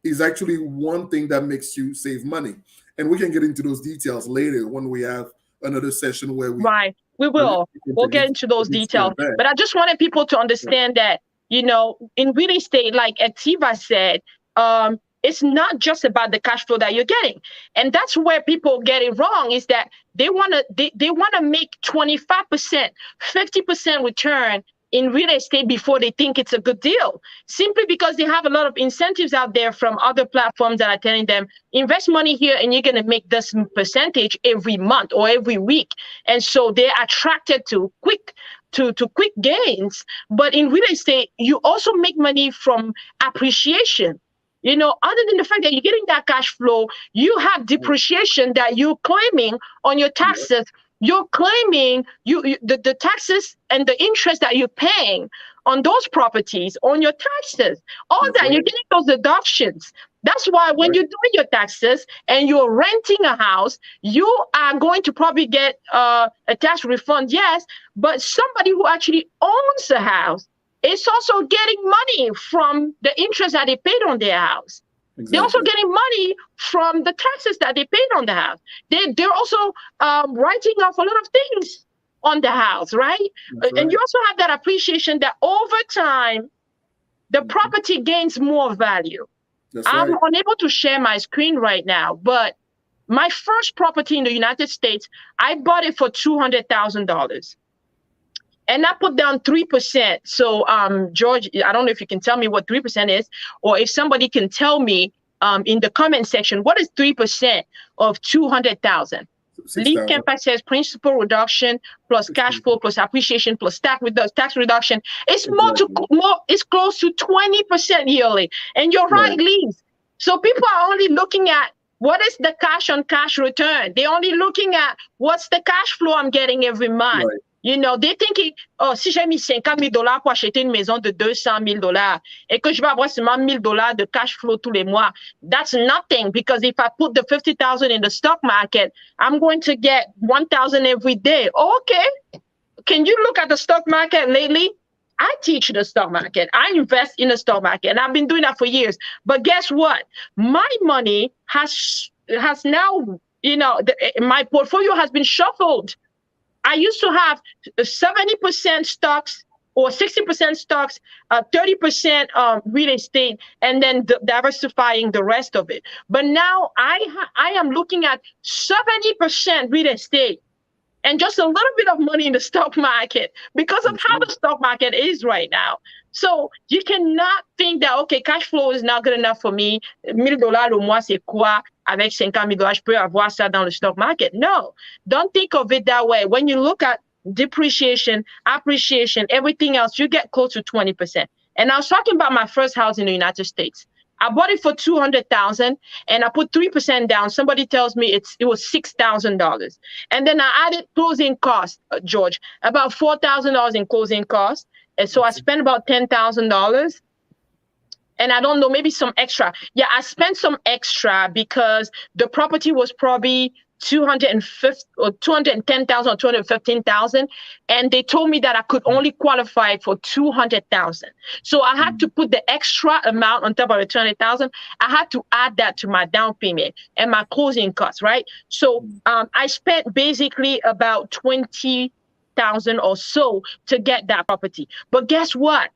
Speaker 1: is actually one thing that makes you save money. And we can get into those details later when we have another session where we
Speaker 2: Right. We will. We'll get into those details. But I just wanted people to understand that, you know, in real estate, like Ativa said, it's not just about the cash flow that you're getting. And that's where people get it wrong, is that they want to make 25%, 50% return in real estate before they think it's a good deal, simply because they have a lot of incentives out there from other platforms that are telling them, invest money here and you're going to make this percentage every month or every week. And so they're attracted to quick gains. But in real estate, you also make money from appreciation. You know, other than the fact that you're getting that cash flow, you have depreciation that you're claiming on your taxes. You're claiming the taxes and the interest that you're paying on those properties, on your taxes, all that, you're getting those deductions. That's why when you're doing your taxes and you're renting a house, you are going to probably get a tax refund, yes, but somebody who actually owns a house is also getting money from the interest that they paid on their house. Exactly. They're also getting money from the taxes that they paid on the house. They're also writing off a lot of things on the house, right? And you also have that appreciation that over time, the property gains more value. I'm unable to share my screen right now, but my first property in the United States, I bought it for $200,000. And I put down 3%. So, George, I don't know if you can tell me what 3% is, or if somebody can tell me in the comment section, what is 3% of 200,000? Lead Campaign says principal reduction plus cash flow plus appreciation plus tax reduction. It's it's close to 20% yearly. And you're right, Leeds. So people are only looking at what is the cash on cash return. They're only looking at what's the cash flow I'm getting every month. Right. You know, they're thinking, oh, si j'ai mis $50,000 pour acheter une maison de $200,000 et que je vais avoir seulement $1,000 de cash flow tous les mois, that's nothing, because if I put the 50,000 in the stock market, I'm going to get 1,000 every day. Okay. Can you look at the stock market lately? I teach the stock market. I invest in the stock market, and I've been doing that for years. But guess what? My money has now, you know, my portfolio has been shuffled. I used to have 70% stocks or 60% stocks, 30% real estate, and then diversifying the rest of it. But now I am looking at 70% real estate and just a little bit of money in the stock market because of how the stock market is right now. So you cannot think that, okay, cash flow is not good enough for me. $1,000 le mois, c'est quoi? Avec $50,000, je peux avoir ça dans le stock market. No, don't think of it that way. When you look at depreciation, appreciation, everything else, you get close to 20%. And I was talking about my first house in the United States. I bought it for $200,000 and I put 3% down. Somebody tells me it was $6,000. And then I added closing costs, George, about $4,000 in closing costs. And so I spent about $10,000. And I don't know, maybe some extra. Yeah, I spent some extra because the property was probably $210,000 or $215,000, and they told me that I could only qualify for $200,000. So I had to put the extra amount on top of the $200,000. I had to add that to my down payment and my closing costs, right? So I spent basically about $20,000 or so to get that property. But guess what?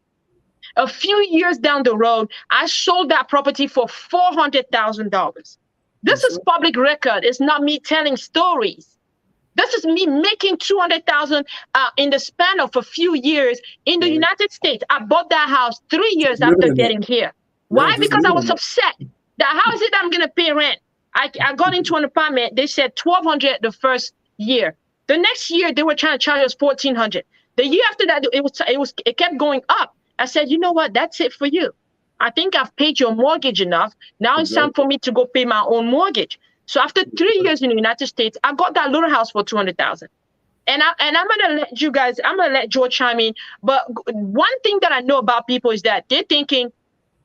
Speaker 2: A few years down the road, I sold that property for $400,000. This is public record. It's not me telling stories. This is me making $200,000 in the span of a few years in the United States. I bought that house 3 years after getting here. Why? Because I was upset. How is it that I'm going to pay rent? I got into an apartment. They said $1,200 the first year. The next year, they were trying to charge us $1,400. The year after that, it kept going up. I said, you know what? That's it for you. I think I've paid your mortgage enough. Now it's time for me to go pay my own mortgage. So after 3 years in the United States, I got that little house for $200,000. And I'm gonna let you guys, I'm gonna let George chime in. But one thing that I know about people is that they're thinking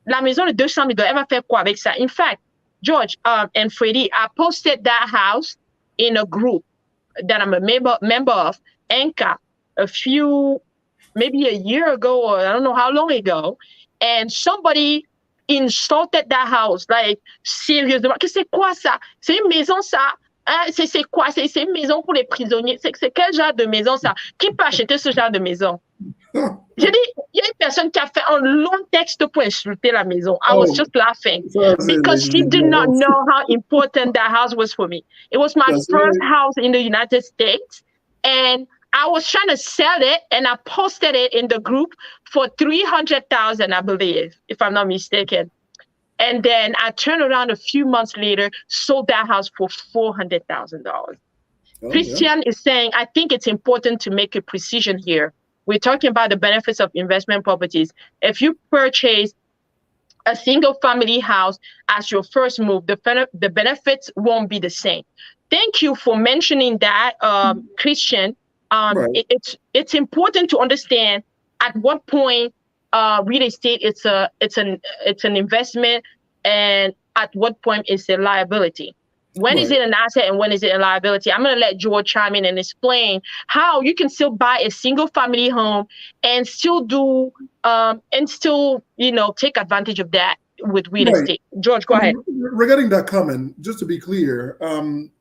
Speaker 2: la maison de 200 000 dollars, elle va faire quoi avec ça? In fact, George and Freddie, I posted that house in a group that I'm a member of, Anchor, maybe a year ago, or I don't know how long ago, and somebody insulted that house, like, sérieusement. Que c'est quoi ça? C'est une maison, ça? Hein? C'est quoi? C'est une maison pour les prisonniers. C'est quel genre de maison, ça? Qui peut acheter ce genre de maison? J'ai dit, il y a une personne qui a fait un long texte pour insulter la maison. I was just laughing because she did not know how important that house was for me. It was my first house in the United States, and I was trying to sell it, and I posted it in the group for $300,000, I believe, if I'm not mistaken. And then I turned around a few months later, sold that house for $400,000. Christian is saying, I think it's important to make a precision here. We're talking about the benefits of investment properties. If you purchase a single family house as your first move, the benefits won't be the same. Thank you for mentioning that, Christian. It's important to understand at what point real estate it's an investment, and at what point it's a liability. When is it an asset and when is it a liability? I'm going to let George chime in and explain how you can still buy a single family home and still do take advantage of that with real estate. George, go ahead.
Speaker 1: Regarding that comment, just to be clear,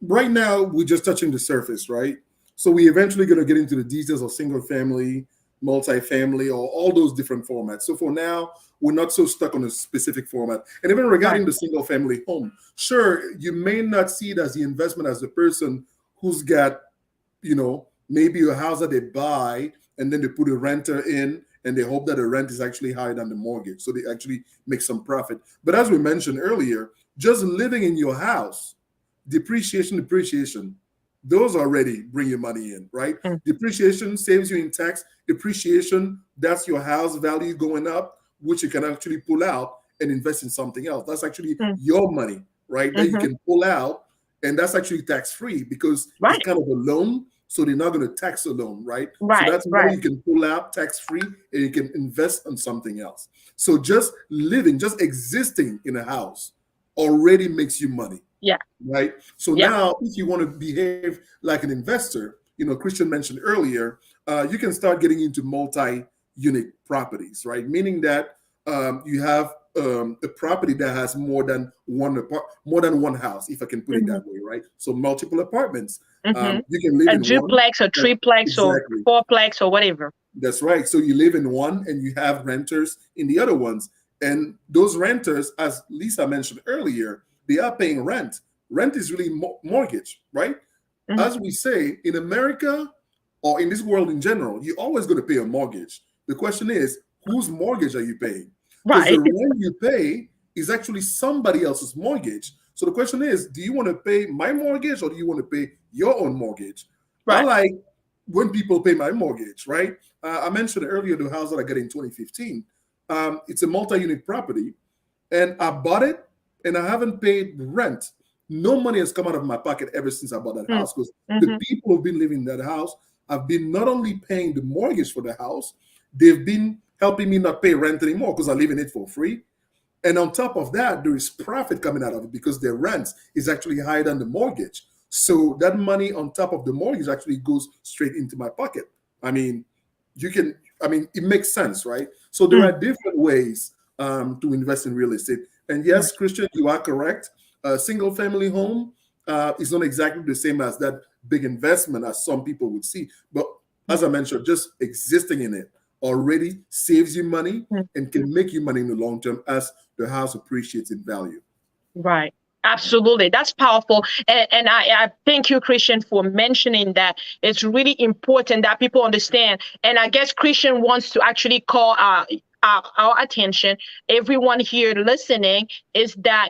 Speaker 1: right now we're just touching the surface, right? So we eventually going to get into the details of single family, multifamily, or all those different formats. So for now, we're not so stuck on a specific format. And even regarding the single family home, sure, you may not see it as the investment as the person who's got, maybe a house that they buy and then they put a renter in and they hope that the rent is actually higher than the mortgage. So they actually make some profit. But as we mentioned earlier, just living in your house, depreciation, those already bring your money in, right? Depreciation saves you in tax. Depreciation, that's your house value going up, which you can actually pull out and invest in something else. That's actually your money, right? That you can pull out, and that's actually tax-free because it's kind of a loan, so they're not going to tax a loan, right? So that's money you can pull out tax-free, and you can invest in something else. So just existing in a house already makes you money.
Speaker 2: Yeah.
Speaker 1: Right. So now, if you want to behave like an investor, Christian mentioned earlier, you can start getting into multi-unit properties, right? Meaning that you have a property that has more than one house, if I can put it that way, right? So multiple apartments. You can live in
Speaker 2: duplex or triplex or fourplex or whatever.
Speaker 1: That's right. So you live in one and you have renters in the other ones. And those renters, as Lisa mentioned earlier, they are paying rent. Rent is really mortgage, right? As we say, in America or in this world in general, you're always going to pay a mortgage. The question is, whose mortgage are you paying? Because the rent you pay is actually somebody else's mortgage. So the question is, do you want to pay my mortgage or do you want to pay your own mortgage? I like when people pay my mortgage, right? I mentioned earlier the house that I got in 2015. It's a multi-unit property, and I bought it, and I haven't paid rent. No money has come out of my pocket ever since I bought that house, because the people who've been living in that house have been not only paying the mortgage for the house, they've been helping me not pay rent anymore because I live in it for free. And on top of that, there is profit coming out of it because their rent is actually higher than the mortgage. So that money on top of the mortgage actually goes straight into my pocket. It makes sense, right? So there are different ways to invest in real estate. And yes, Christian, you are correct. A single family home is not exactly the same as that big investment as some people would see. But as I mentioned, just existing in it already saves you money and can make you money in the long term as the house appreciates in value.
Speaker 2: Right. Absolutely. That's powerful. And I thank you, Christian, for mentioning that. It's really important that people understand. And I guess Christian wants to actually call our attention, everyone here listening, is that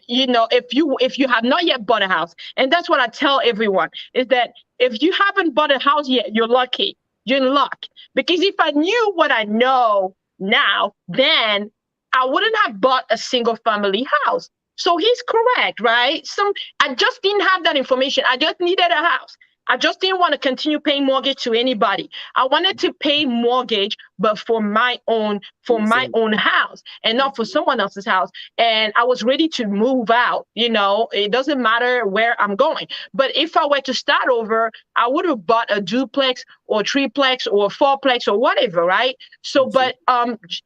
Speaker 2: if you have not yet bought a house, and that's what I tell everyone, is that if you haven't bought a house yet, you're lucky. You're in luck. Because if I knew what I know now, then I wouldn't have bought a single family house. So he's correct, right? I just didn't have that information. I just needed a house. I just didn't want to continue paying mortgage to anybody. I wanted to pay mortgage, but for my own house and not for someone else's house. And I was ready to move out. It doesn't matter where I'm going. But if I were to start over, I would have bought a duplex or triplex or fourplex or whatever, right? So, but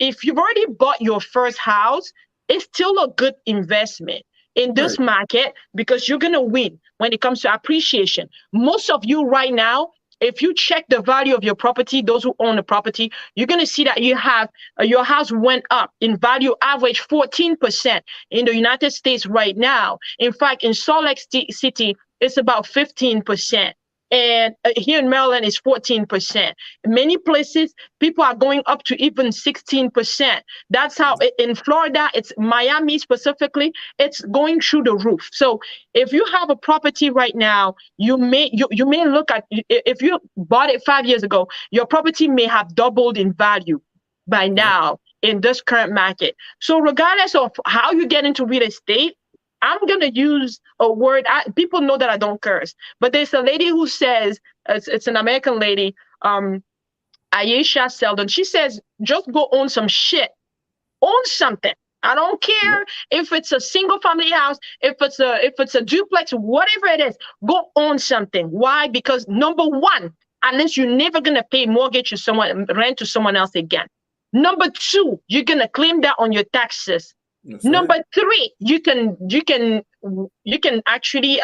Speaker 2: if you've already bought your first house, it's still a good investment in this market because you're going to win when it comes to appreciation. Most of you right now, if you check the value of your property, those who own the property, you're going to see that you have your house went up in value, average 14% in the United States right now. In fact, in Salt Lake City, it's about 15%. And here in Maryland, it's 14%. In many places, people are going up to even 16%. That's how in Florida, it's Miami specifically, it's going through the roof. So if you have a property right now, you may look at, if you bought it 5 years ago, your property may have doubled in value by now in this current market. So regardless of how you get into real estate, I'm going to use a word. People know that I don't curse, but there's a lady who says, it's an American lady, Aisha Seldon. She says, just go own some shit. Own something. I don't care if it's a single family house, if it's a duplex, whatever it is, go own something. Why? Because number one, unless you're never going to pay mortgage to someone, rent to someone else again. Number two, you're going to claim that on your taxes. That's Number three, you can actually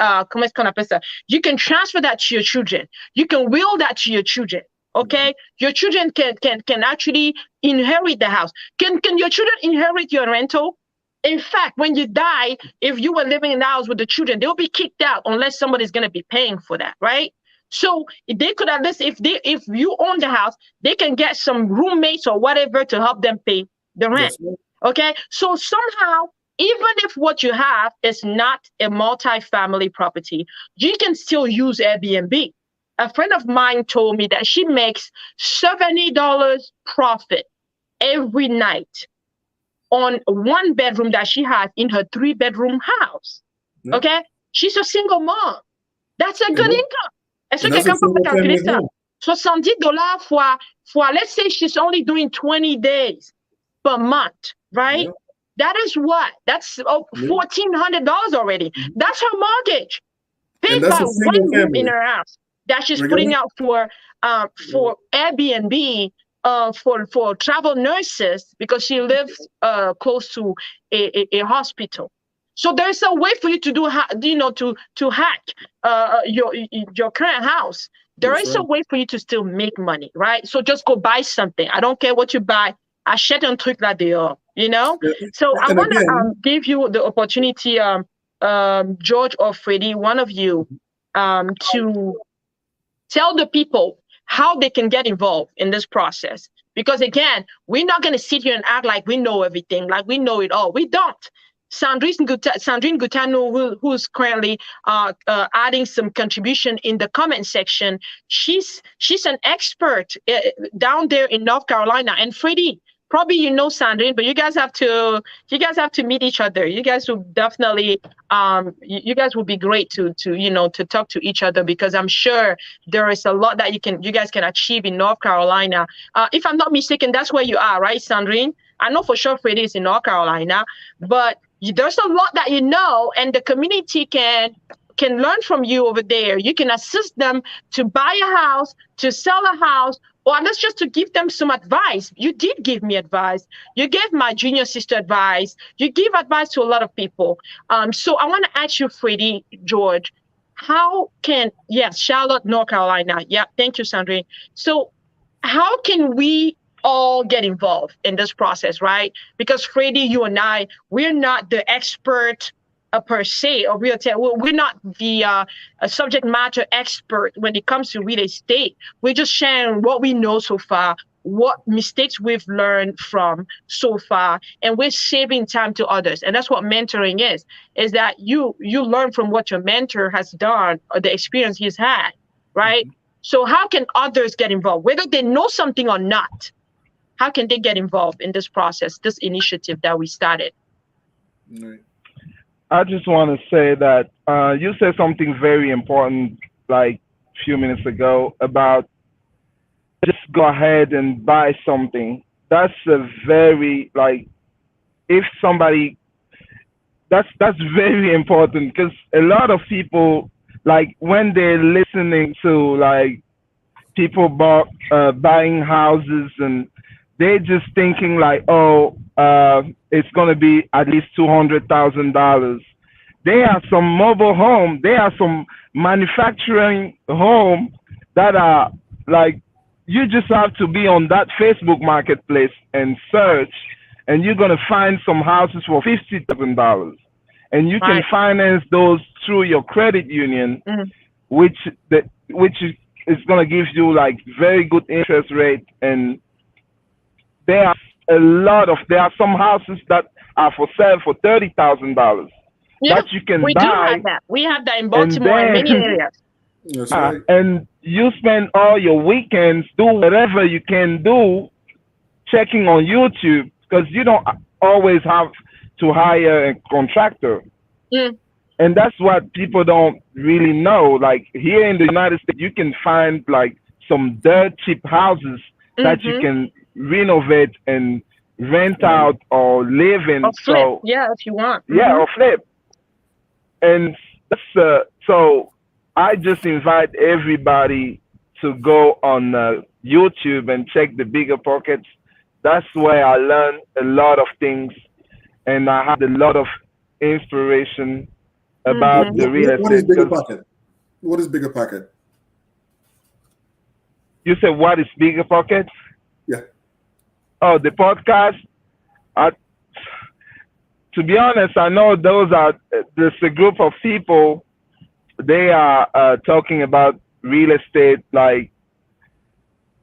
Speaker 2: you can transfer that to your children. You can will that to your children. Okay, your children can actually inherit the house. Can your children inherit your rental? In fact, when you die, if you were living in the house with the children, they'll be kicked out unless somebody's going to be paying for that, right? So they could at least, if you own the house, they can get some roommates or whatever to help them pay the rent. Okay, so somehow, even if what you have is not a multi-family property, you can still use Airbnb. A friend of mine told me that she makes $70 profit every night on one bedroom that she has in her 3-bedroom house. Okay, she's a single mom. That's a good income. Est-ce que quelqu'un peut calculer ça? $70 fois, let's say she's only doing 20 days per month, right? That is what? That's $1,400 already. That's her mortgage. Paid by one room in her house that she's putting out for Airbnb, for travel nurses because she lives close to a hospital. So there's a way for you to do, to hack your current house. There is a way for you to still make money, right? So just go buy something. I don't care what you buy. Achète un truc là dehors, So I want to give you the opportunity, George or Freddie, one of you, to tell the people how they can get involved in this process. Because again, we're not going to sit here and act like we know everything, like we know it all. We don't. Sandrine Gutano, who's currently adding some contribution in the comment section, she's an expert down there in North Carolina. And Freddie, probably Sandrine, but you guys have to meet each other. You guys will definitely you guys will be great to talk to each other, because I'm sure there is a lot that you guys can achieve in North Carolina. If I'm not mistaken, that's where you are, right, Sandrine? I know for sure Freddie is in North Carolina, but there's a lot that and the community can learn from you over there. You can assist them to buy a house, to sell a house, or let's just to give them some advice. You did give me advice. You gave my junior sister advice. You give advice to a lot of people. So I want to ask you, Freddie, George, Charlotte, North Carolina. Yeah, thank you, Sandrine. So how can we all get involved in this process, right? Because Freddie, you and I, we're not the expert per se, or we're not the subject matter expert when it comes to real estate. We're just sharing what we know so far, what mistakes we've learned from so far, and we're saving time to others. And that's what mentoring is that you learn from what your mentor has done or the experience he's had, right? Mm-hmm. So how can others get involved, whether they know something or not? How can they get involved in this process, this initiative that we started?
Speaker 3: Right. I just want to say that you said something very important, like few minutes ago about just go ahead and buy something. That's a very like if somebody that's very important because a lot of people like when they're listening to like people buying houses and they're just thinking like, oh, it's gonna be at least $200,000. There are some mobile home, there are some manufacturing home that are like you just have to be on that Facebook marketplace and search, and you're gonna find some houses for $50,000, and you can
Speaker 2: Right.
Speaker 3: finance those through your credit union,
Speaker 2: Mm.
Speaker 3: which is going to give you like very good interest rate. And there are there are some houses that are for sale for $30,000
Speaker 2: Yeah,
Speaker 3: that you can
Speaker 2: we do have
Speaker 3: buy,
Speaker 2: that. We have that in
Speaker 3: and
Speaker 2: Baltimore and many
Speaker 3: then
Speaker 2: areas.
Speaker 1: That's right.
Speaker 3: and you spend all your weekends do whatever you can do checking on YouTube because you don't always have to hire a contractor.
Speaker 2: Mm.
Speaker 3: And that's what people don't really know. Like here in the United States, you can find like some dirt cheap houses that you
Speaker 2: Mm-hmm.
Speaker 3: can renovate and rent
Speaker 1: Right.
Speaker 3: out or live
Speaker 2: Or
Speaker 3: in.
Speaker 2: flip.
Speaker 3: So
Speaker 2: Yeah, if you want.
Speaker 3: yeah,
Speaker 2: Mm-hmm.
Speaker 3: or flip. And that's so I just invite everybody to go on YouTube and check the Bigger Pockets. That's where I learned a lot of things, and I had a lot of inspiration about
Speaker 2: Mm-hmm.
Speaker 3: the real
Speaker 1: What is
Speaker 3: estate.
Speaker 1: bigger
Speaker 3: Because
Speaker 1: pocket? What is bigger pocket?
Speaker 3: you said, what is Bigger Pockets?
Speaker 1: Yeah.
Speaker 3: Oh, the podcast. I, to be honest, I know those are there's a group of people. They are talking about real estate. Like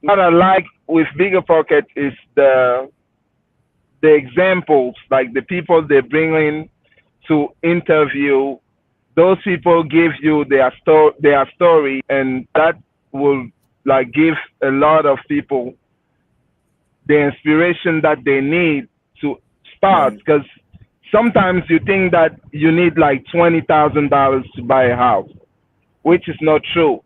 Speaker 3: what I like with Bigger Pocket is the examples, like the people they bring in to interview. Those people give you their story, and that will like give a lot of people the inspiration that they need to start.
Speaker 1: Right.
Speaker 3: Because sometimes you think that you need like $20,000 to buy a house, which is not true.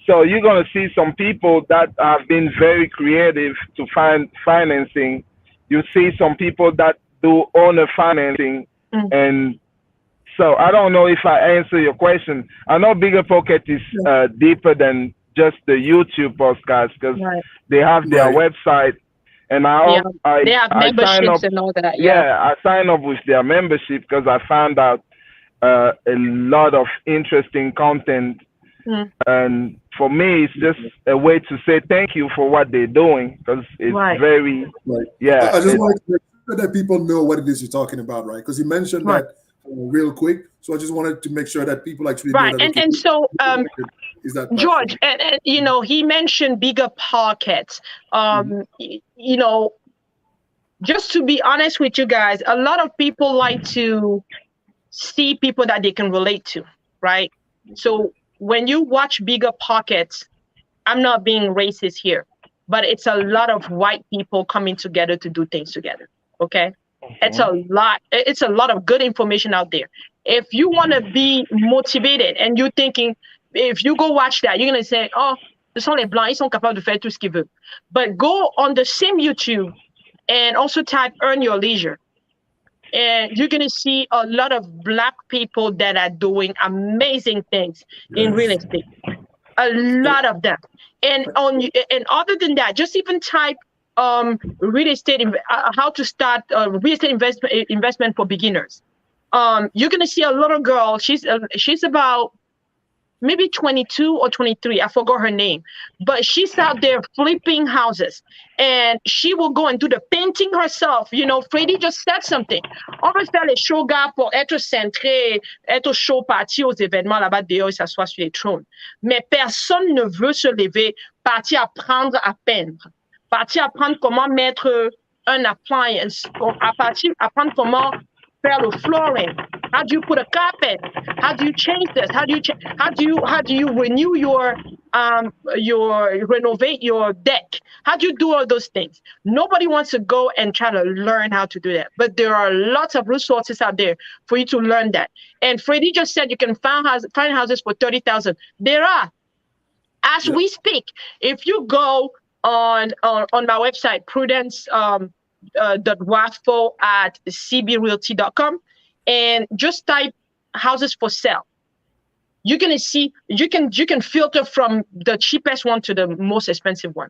Speaker 3: So you're gonna see some people that have been very creative to find financing. You see some people that do owner financing,
Speaker 2: Mm.
Speaker 3: and so I don't know if I answer your question. I know Bigger Pocket is
Speaker 1: Yeah.
Speaker 3: deeper than just the YouTube podcast because
Speaker 2: Right.
Speaker 3: they have their
Speaker 1: Right.
Speaker 3: website, and
Speaker 2: Yeah.
Speaker 3: I
Speaker 2: They have
Speaker 3: I sign up.
Speaker 2: memberships and all that. Yeah.
Speaker 3: Yeah, I sign up with their membership because I found out a lot of interesting content,
Speaker 2: Mm.
Speaker 3: and for me, it's just a way to say thank you for what they're doing because it's
Speaker 2: Right.
Speaker 3: very
Speaker 1: Right.
Speaker 3: yeah.
Speaker 1: I just
Speaker 3: It's,
Speaker 1: wanted to make sure that people know what it is you're talking about, right? Because you mentioned
Speaker 2: Right.
Speaker 1: that real quick. So I just wanted to make sure that people actually know
Speaker 2: Right.
Speaker 1: that.
Speaker 2: And
Speaker 1: Okay,
Speaker 2: and so
Speaker 1: is that
Speaker 2: George,
Speaker 1: platform?
Speaker 2: and you know, he mentioned Bigger Pockets.
Speaker 1: Mhm.
Speaker 2: You know, just to be honest with you guys, a lot of people like to see people that they can relate to, right? So when you watch Bigger Pockets, I'm not being racist here, but it's a lot of white people coming together to do things together. Okay. It's a lot. It's a lot of good information out there. If you want to be motivated and you're thinking, if you go watch that, you're going to say, oh, ce sont les blancs, ils sont capables de faire tout ce qu'ils veulent. But go on the same YouTube and also type earn your leisure. And you're going to see a lot of black people that are doing amazing things in real
Speaker 1: Yes.
Speaker 2: estate. A lot of them. And and other than that, just even type real estate how to start real estate investment for beginners. You're gonna see a little girl. She's about maybe 22 or 23. I forgot her name, but she's out there flipping houses, and she will go and do the painting herself. You know, Freddie just said something. On veut faire les show gars pour être centré, être chaud, partir aux événements là-bas dehors et s'asseoir sur les trônes. Mais personne ne veut se lever, partir apprendre à peindre, partir apprendre comment mettre un appliance, apprendre comment faire le flooring. How do you put a carpet? How do you change this? How do you renew your renovate your deck? How do you do all those things? Nobody wants to go and try to learn how to do that. But there are lots of resources out there for you to learn that. And Freddie just said you can find houses for 30,000. There are. As
Speaker 1: Yeah.
Speaker 2: we speak, if you go on my website, Prudence .wafo at cbrealty.com, and just type houses for sale, you're gonna see you can filter from the cheapest one to the most expensive one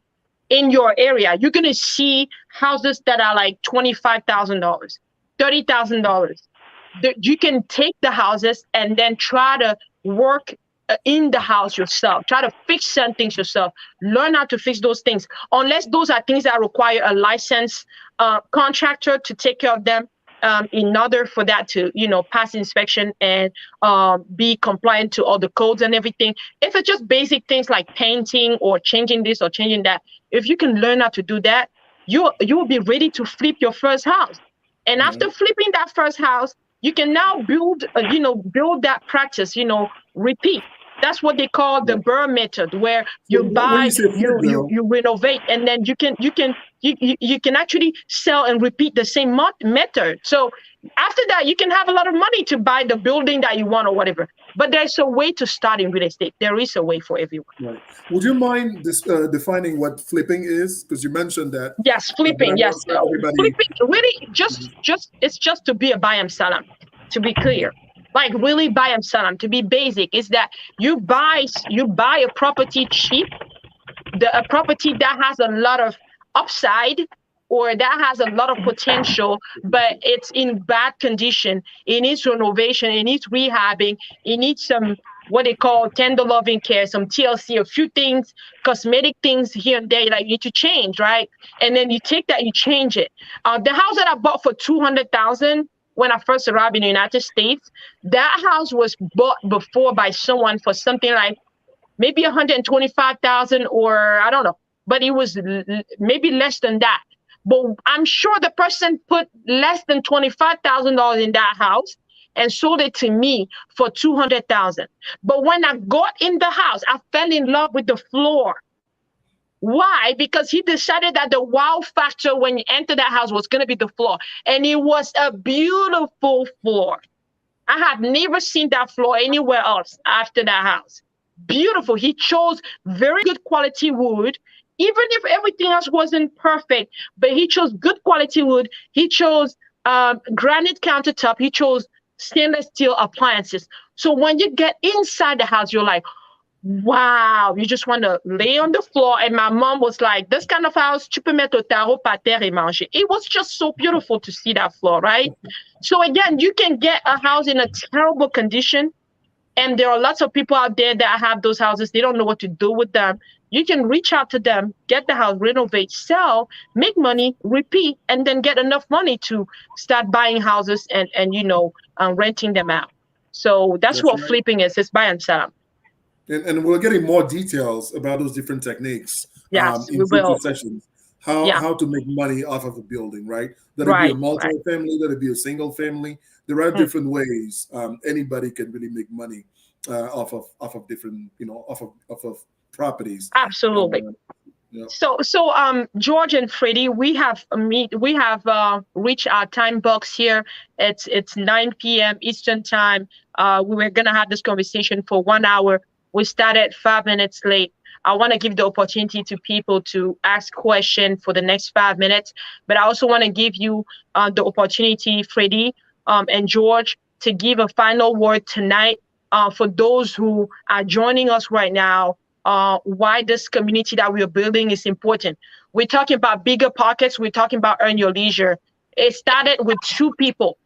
Speaker 2: in your area. You're gonna see houses that are like $25,000, $30,000. You can take the houses and then try to work in the house yourself. Try to fix certain things yourself. Learn how to fix those things. Unless those are things that require a licensed contractor to take care of them, in order for that to, pass inspection and be compliant to all the codes and everything. If it's just basic things like painting or changing this or changing that, if you can learn how to do that, you will be ready to flip your first house. And
Speaker 1: Yeah.
Speaker 2: after flipping that first house, you can now build that practice, repeat. That's what they call the
Speaker 1: Yeah.
Speaker 2: Burr method, where
Speaker 1: So
Speaker 2: you
Speaker 1: when
Speaker 2: buy,
Speaker 1: you say flip, though,
Speaker 2: you renovate, and then you can actually sell and repeat the same method. So after that, you can have a lot of money to buy the building that you want or whatever. But there's a way to start in real estate. There is a way for everyone.
Speaker 1: right? Would you mind defining what flipping is? Because you mentioned that,
Speaker 2: Yes,
Speaker 1: but
Speaker 2: flipping.
Speaker 1: I'm not
Speaker 2: Yes,
Speaker 1: sure everybody.
Speaker 2: flipping. Really, just it's just to be a buy and sell 'em, to be clear. Like really buy and sell 'em. To be basic, is that you buy a property cheap, a property that has a lot of upside or that has a lot of potential, but it's in bad condition. It needs renovation. It needs rehabbing. It needs some what they call tender loving care, some TLC, a few things, cosmetic things here and there that you need to change, right? And then you take that, you change it. The house that I bought for 200,000 when I first arrived in the United States, that house was bought before by someone for something like maybe 125,000, or I don't know, but it was maybe less than that. But I'm sure the person put less than $25,000 in that house and sold it to me for 200,000. But when I got in the house, I fell in love with the floor. Why? Because he decided that the wow factor when you enter that house was going to be the floor. And it was a beautiful floor. I have never seen that floor anywhere else after that house. Beautiful. He chose very good quality wood, even if everything else wasn't perfect, but he chose good quality wood. He chose granite countertop. He chose stainless steel appliances. So when you get inside the house, you're like, wow, you just want to lay on the floor. And my mom was like, this kind of house, tu peux mettre au tarot par terre et manger. It was just so beautiful to see that floor, right? So again, you can get a house in a terrible condition. And there are lots of people out there that have those houses. They don't know what to do with them. You can reach out to them, get the house, renovate, sell, make money, repeat, and then get enough money to start buying houses and renting them out. So that's
Speaker 1: That's
Speaker 2: what
Speaker 1: right.
Speaker 2: flipping is. It's buy and sell.
Speaker 1: And we're getting more details about those different techniques
Speaker 2: Yes,
Speaker 1: in
Speaker 2: we
Speaker 1: future
Speaker 2: will.
Speaker 1: sessions.
Speaker 2: Yeah,
Speaker 1: How to make money off of a building, right? That it be a
Speaker 2: right, right.
Speaker 1: multi-family, that it be a single family. There are
Speaker 2: Hmm.
Speaker 1: different ways anybody can really make money off of different, off of properties.
Speaker 2: Absolutely.
Speaker 1: Uh, yeah.
Speaker 2: So, George and Freddie, we have reached our time box here. It's 9 p.m. Eastern time. We were gonna have this conversation for 1 hour. We started 5 minutes late. I want to give the opportunity to people to ask questions for the next 5 minutes, but I also want to give you the opportunity, Freddie, and George, to give a final word tonight for those who are joining us right now, why this community that we are building is important. We're talking about bigger pockets. We're talking about earn your leisure. It started with two people.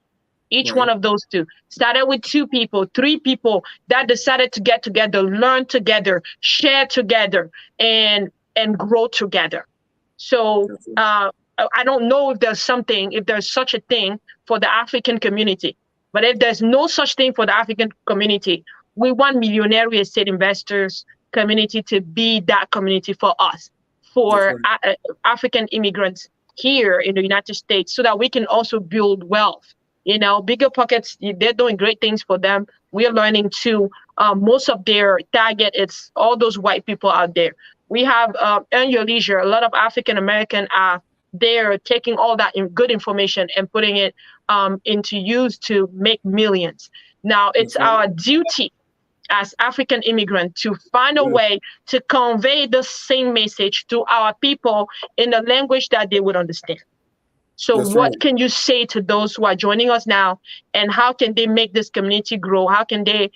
Speaker 2: Each one
Speaker 1: Right.
Speaker 2: of those two started with two people, three people that decided to get together, learn together, share together, and grow together. So
Speaker 1: That's it.
Speaker 2: I don't know if there's such a thing for the African community. But if there's no such thing for the African community, we want millionaire real estate investors community to be that community for us,
Speaker 1: That's
Speaker 2: for
Speaker 1: right.
Speaker 2: African immigrants here in the United States, so that we can also build wealth. Bigger pockets, they're doing great things for them. We're learning too. Most of their target, it's all those white people out there. We have Earn Your Leisure. A lot of African American are there taking all that good information and putting it into use to make millions. Now, it's
Speaker 1: That's right.
Speaker 2: our duty as African immigrants to find a
Speaker 1: Yeah,
Speaker 2: way to convey the same message to our people in a language that they would understand. So
Speaker 1: that's right.
Speaker 2: what can you say to those who are joining us now, and how can they make this community grow? How can they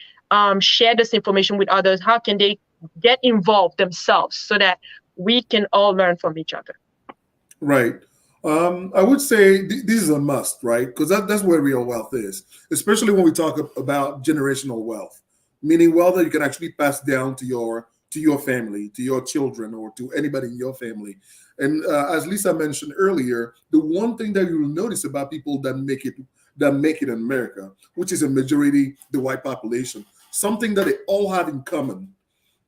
Speaker 2: share this information with others? How can they get involved themselves so that we can all learn from each other?
Speaker 1: Right. I would say this is a must, right? Because that's where real wealth is, especially when we talk about generational wealth, meaning wealth that you can actually pass down to your family, to your children, or to anybody in your family. And as Lisa mentioned earlier, the one thing that you'll notice about people that make it in America, which is a majority the white population, something that they all have in common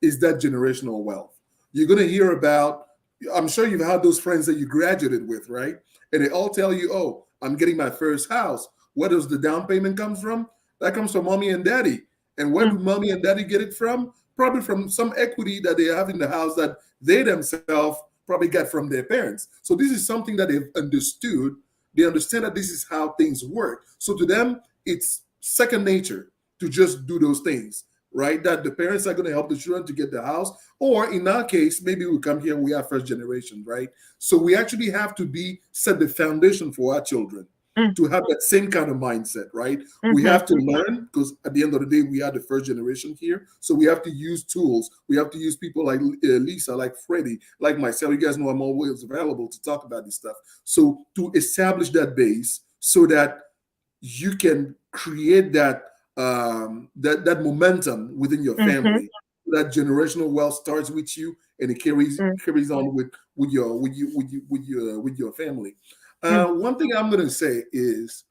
Speaker 1: is that generational wealth. You're going to hear about, I'm sure you've had those friends that you graduated with, right? And they all tell you, oh, I'm getting my first house. Where does the down payment come from? That comes from mommy and daddy. And where do
Speaker 2: Mm,
Speaker 1: mommy and daddy get it from? Probably from some equity that they have in the house that they themselves probably got from their parents. So this is something that they've understood. They understand that this is how things work. So to them, it's second nature to just do those things, right? That the parents are going to help the children to get the house. Or in our case, maybe we come here, we are first generation, right? So we actually have to set the foundation for our children
Speaker 2: mm,
Speaker 1: to have that same kind of mindset, right? We
Speaker 2: mhm,
Speaker 1: have to learn because at the end of the day, we are the first generation here. So we have to use tools. We have to use people like Lisa, like Freddie, like myself. You guys know I'm always available to talk about this stuff. So to establish that base so that you can create that momentum within your
Speaker 2: mhm,
Speaker 1: family. That generational wealth starts with you and it
Speaker 2: mm,
Speaker 1: carries on with your family.
Speaker 2: mm,
Speaker 1: One thing I'm going to say is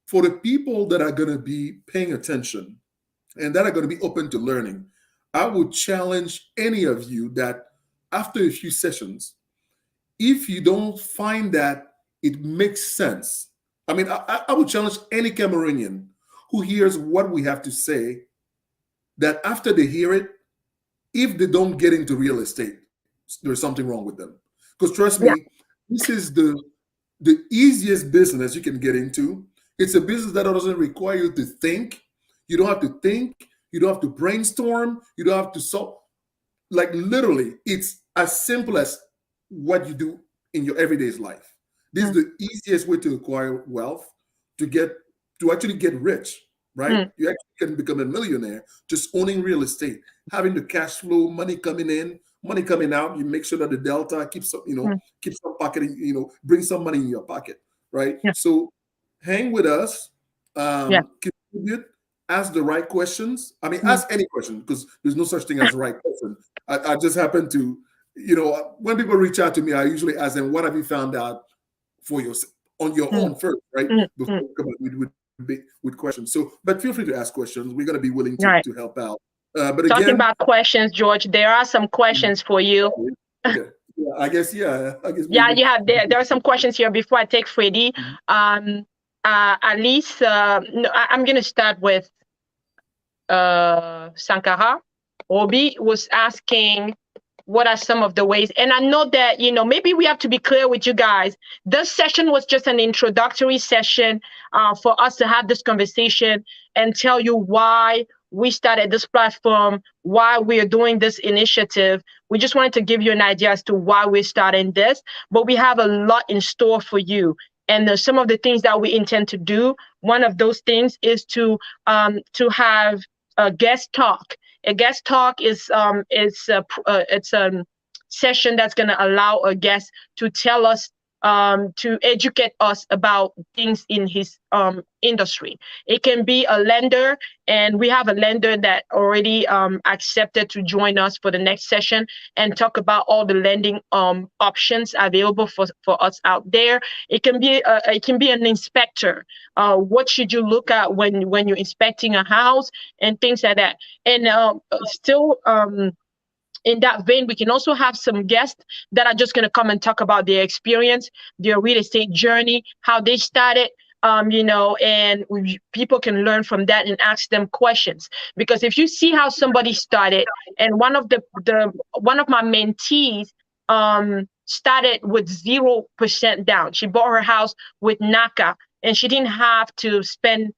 Speaker 1: for the people that are going to be paying attention and that are going to be open to learning, I would challenge any of you that after a few sessions, if you don't find that it makes sense, I mean, I would challenge any Cameroonian who hears what we have to say that after they hear it, if they don't get into real estate, there's something wrong with them. Because trust
Speaker 2: yeah.
Speaker 1: me, this is the easiest business you can get into. It's a business that doesn't require you to think. You don't have to think. You don't have to brainstorm. You don't have to solve. Like literally, it's as simple as what you do in your everyday's life. This is
Speaker 2: Mm,
Speaker 1: the easiest way to acquire wealth, to get to actually get rich, right?
Speaker 2: mm,
Speaker 1: You actually can become a millionaire just owning real estate, having the cash flow, money coming in, money coming out. You make sure that the delta keeps some,
Speaker 2: mm,
Speaker 1: keeps some pocket, bring some money in your pocket, right?
Speaker 2: yeah.
Speaker 1: So hang with us,
Speaker 2: Yeah.
Speaker 1: contribute, ask the right questions. I mean,
Speaker 2: Mm,
Speaker 1: ask any question because there's no such thing as the right question. I just happen to, when people reach out to me, I usually ask them, "What have you found out for your on your
Speaker 2: mm,
Speaker 1: own first, right?
Speaker 2: mm,
Speaker 1: Before
Speaker 2: mm.
Speaker 1: we come up with questions." So, but feel free to ask questions. We're going to be willing
Speaker 2: All right.
Speaker 1: to help out. But
Speaker 2: Talking
Speaker 1: again,
Speaker 2: about questions, George, there are some questions for you.
Speaker 1: okay, yeah, I guess
Speaker 2: Yeah,
Speaker 1: maybe.
Speaker 2: you have there are some questions here before I take Freddie. Um, at least no, I'm gonna start with Sankara. Obi was asking what are some of the ways, and I know that maybe we have to be clear with you guys. This session was just an introductory session for us to have this conversation and tell you why we started this platform, why we are doing this initiative. We just wanted to give you an idea as to why we're starting this, but we have a lot in store for you. And some of the things that we intend to do, one of those things is to have a guest talk. A guest talk it's a session that's going to allow a guest to tell us to educate us about things in his industry. It can be a lender, and we have a lender that already accepted to join us for the next session and talk about all the lending options available for us out there. It can be an inspector. What should you look at when you're inspecting a house and things like that. And still in that vein, we can also have some guests that are just going to come and talk about their experience, their real estate journey, how they started. And people can learn from that and ask them questions. Because if you see how somebody started, and one of my mentees started with 0% down. She bought her house with NACA, and she didn't have to spend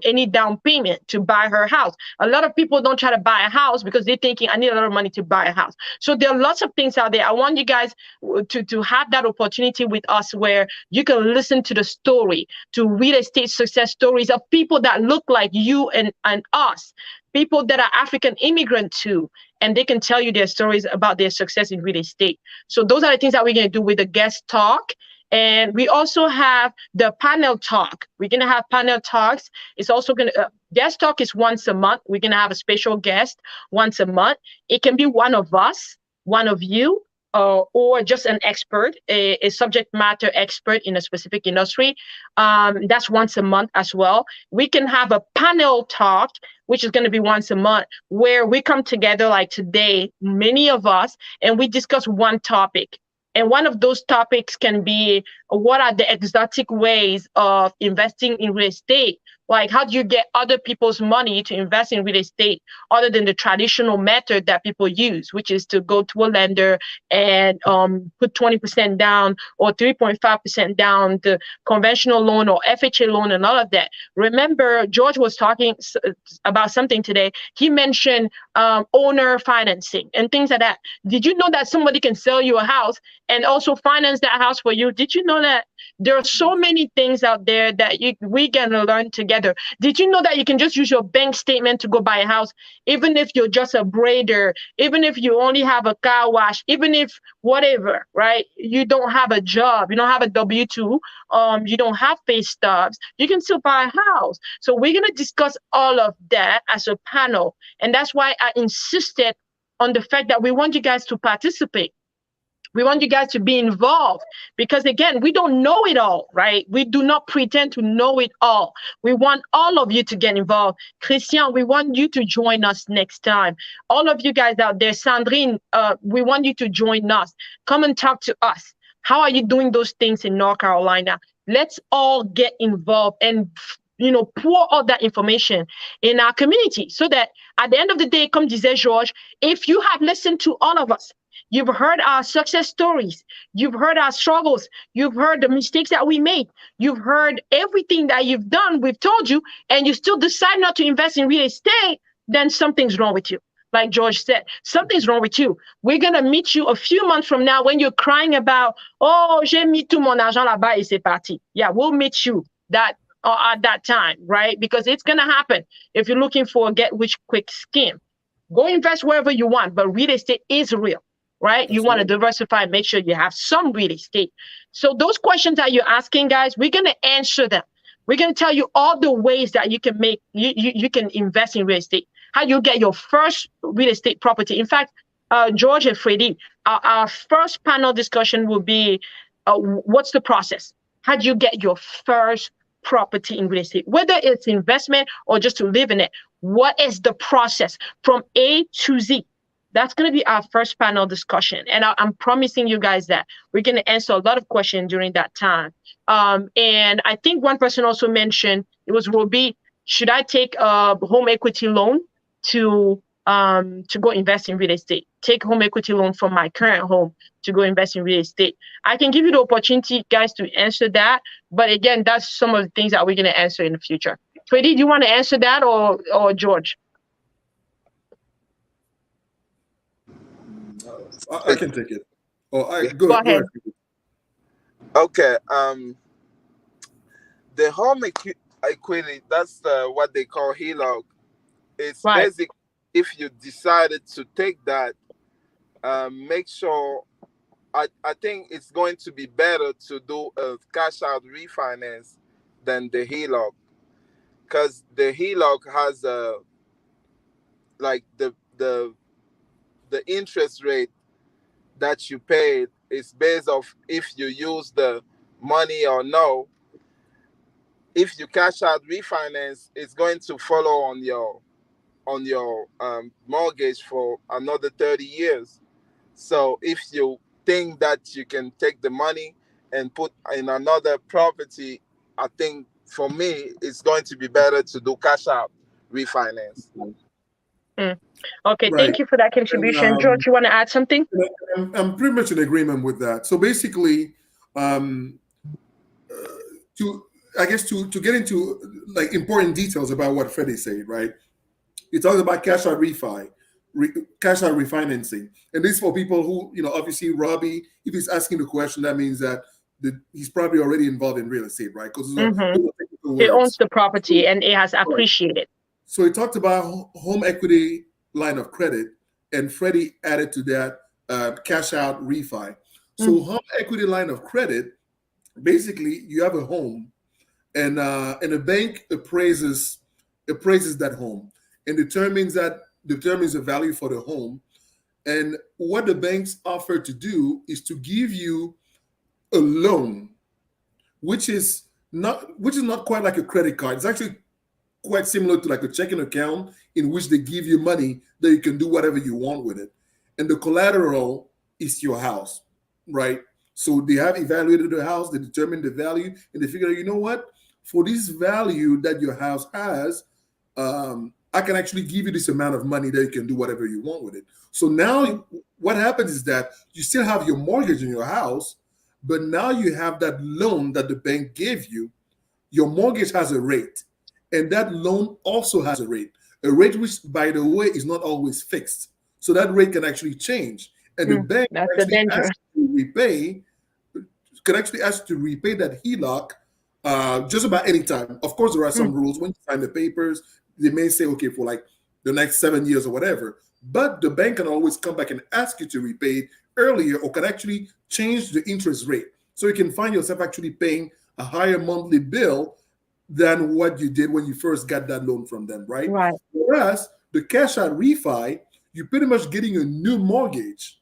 Speaker 2: any down payment to buy her house. A lot of people don't try to buy a house because they're thinking, I need a lot of money to buy a house. So there are lots of things out there. I want you guys to have that opportunity with us where you can listen to the story, to real estate success stories of people that look like you and us, people that are African immigrant too, and they can tell you their stories about their success in real estate. So those are the things that we're going to do with the guest talk. And we also have the panel talk. We're going to have panel talks. It's also going to, guest talk is once a month. We're going to have a special guest once a month. It can be one of us, one of you, or just an expert, a subject matter expert in a specific industry. That's once a month as well. We can have a panel talk, which is going to be once a month, where we come together like today, many of us, and we discuss one topic. And one of those topics can be, what are the exotic ways of investing in real estate? Like, how do you get other people's money to invest in real estate other than the traditional method that people use, which is to go to a lender and put 20% down or 3.5% down, the conventional loan or FHA loan and all of that. Remember, George was talking about something today. He mentioned owner financing and things like that. Did you know that somebody can sell you a house and also finance that house for you? Did you know that there are so many things out there that we're going to learn together? Did you know that you can just use your bank statement to go buy a house, even if you're just a braider, even if you only have a car wash, even if whatever, right? You don't have a job, you don't have a W-2, you don't have pay stubs, you can still buy a house. So we're going to discuss all of that as a panel. And that's why I insisted on the fact that we want you guys to participate. We want you guys to be involved because, again, we don't know it all, right? We do not pretend to know it all. We want all of you to get involved. Christian, we want you to join us next time. All of you guys out there, Sandrine, we want you to join us. Come and talk to us. How are you doing those things in North Carolina? Let's all get involved and pour all that information in our community so that at the end of the day, comme disait George, if you have listened to all of us, you've heard our success stories, you've heard our struggles, you've heard the mistakes that we made, you've heard everything that you've done, we've told you, and you still decide not to invest in real estate, then something's wrong with you. Like George said, something's wrong with you. We're going to meet you a few months from now when you're crying about, oh, j'ai mis tout mon argent là-bas et c'est parti. Yeah, we'll meet you at that time, right? Because it's going to happen if you're looking for a get-rich-quick scheme. Go invest wherever you want, but real estate is real, right? You want to diversify, make sure you have some real estate. So those questions that you're asking, guys, we're going to answer them. We're going to tell you all the ways that you can make, you can invest in real estate, how you get your first real estate property. In fact, George and Freddie, our first panel discussion will be, what's the process? How do you get your first property in real estate, whether it's investment or just to live in it? What is the process from A to Z? That's going to be our first panel discussion. And I'm promising you guys that we're going to answer a lot of questions during that time. And I think one person also mentioned, it was Roby, should I take a home equity loan to go invest in real estate? Take home equity loan from my current home to go invest in real estate. I can give you the opportunity, guys, to answer that. But again, that's some of the things that we're going to answer in the future. Freddie, do you want to answer that or George?
Speaker 1: I can take it. Go ahead.
Speaker 4: Okay. The home equity, that's what they call HELOC. It's right. Basically, if you decided to take that, make sure, I think it's going to be better to do a cash out refinance than the HELOC, because the HELOC has like the interest rate that you paid is based off if you use the money or no. If you cash out refinance, it's going to follow on your mortgage for another 30 years. So if you think that you can take the money and put in another property, I think for me, it's going to be better to do cash out refinance.
Speaker 2: Okay, right. Thank you for that contribution. And, George, you want to add something?
Speaker 1: I'm pretty much in agreement with that. So basically, I guess to get into like important details about what Freddie said, right? He talks about cash out refinancing, and this for people who, obviously Robbie, if he's asking the question, that means that he's probably already involved in real estate, right? Because those are technical
Speaker 2: He owns
Speaker 1: words.
Speaker 2: the property and it has appreciated.
Speaker 1: So he talked about home equity line of credit, and Freddie added to that cash out refi. So home equity line of credit, basically, you have a home, and a bank appraises that home and determines the value for the home. And what the banks offer to do is to give you a loan, which is not quite like a credit card. It's actually quite similar to like a checking account in which they give you money that you can do whatever you want with it. And the collateral is your house, right? So they have evaluated the house, they determined the value, and they figure, you know what? For this value that your house has, I can actually give you this amount of money that you can do whatever you want with it. So now what happens is that you still have your mortgage in your house, but now you have that loan that the bank gave you. Your mortgage has a rate, and that loan also has a rate which, by the way, is not always fixed. So that rate can actually change. And the bank
Speaker 2: That's the danger.
Speaker 1: can actually ask to repay that HELOC just about any time. Of course, there are some rules. When you sign the papers, they may say, okay, for like the next 7 years or whatever. But the bank can always come back and ask you to repay it earlier, or can actually change the interest rate. So you can find yourself actually paying a higher monthly bill than what you did when you first got that loan from them, right?
Speaker 2: Right.
Speaker 1: Whereas the cash out refi, you're pretty much getting a new mortgage,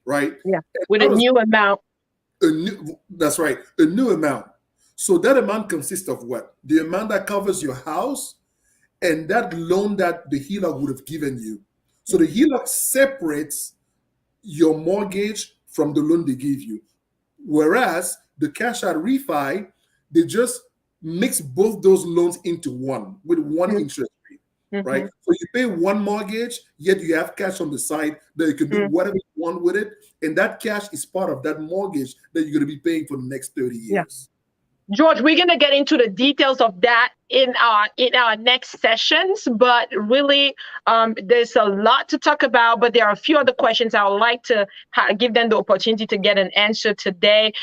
Speaker 1: right?
Speaker 2: Yeah, with a new amount.
Speaker 1: That's right, a new amount. So that amount consists of what? The amount that covers your house and that loan that the HELOC would have given you. So the HELOC separates your mortgage from the loan they give you. Whereas the cash out refi, they just mix both those loans into one with one interest rate, right? So you pay one mortgage, yet you have cash on the side that you can do whatever you want with it. And that cash is part of that mortgage that you're going to be paying for the next 30 years.
Speaker 2: Yeah. George, we're going to get into the details of that in our next sessions, but really there's a lot to talk about, but there are a few other questions I would like to give them the opportunity to get an answer today.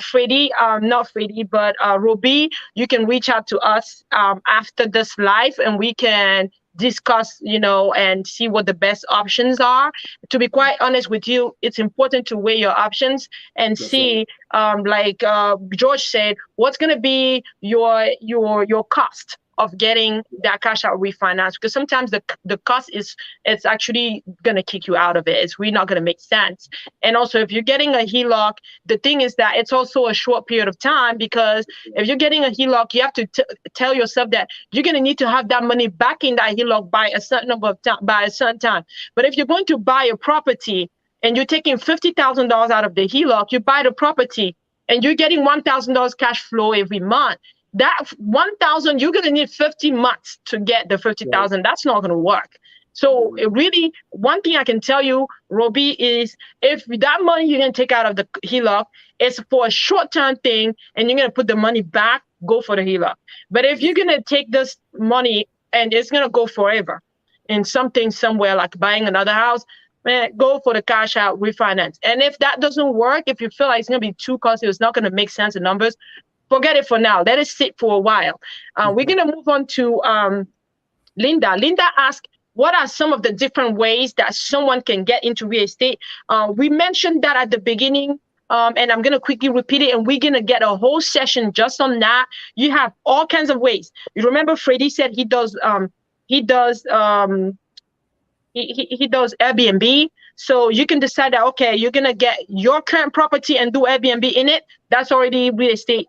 Speaker 2: Freddie, not Freddie, but Ruby, you can reach out to us after this live and we can discuss, and see what the best options are. To be quite honest with you, it's important to weigh your options and see, like George said, what's going to be your cost of getting that cash out refinance, because sometimes the cost it's actually going to kick you out of it. It's really not going to make sense. And also, if you're getting a HELOC, the thing is that it's also a short period of time, because if you're getting a HELOC, you have to tell yourself that you're going to need to have that money back in that HELOC by a certain number of time, by a certain time. But if you're going to buy a property and you're taking $50,000 out of the HELOC, you buy the property and you're getting $1,000 cash flow every month. That 1,000, you're going to need 50 months to get the 50,000. That's not going to work. So it really, one thing I can tell you, Roby, is if that money you're going to take out of the HELOC is for a short-term thing and you're going to put the money back, go for the HELOC. But if you're going to take this money and it's going to go forever in something somewhere like buying another house, man, go for the cash out refinance. And if that doesn't work, if you feel like it's going to be too costly, it's not going to make sense in numbers, forget it for now. Let it sit for a while. We're going to move on to Linda. Linda asked, what are some of the different ways that someone can get into real estate? We mentioned that at the beginning, and I'm going to quickly repeat it, and we're going to get a whole session just on that. You have all kinds of ways. You remember Freddie said he does Airbnb. So you can decide that, okay, you're going to get your current property and do Airbnb in it. That's already real estate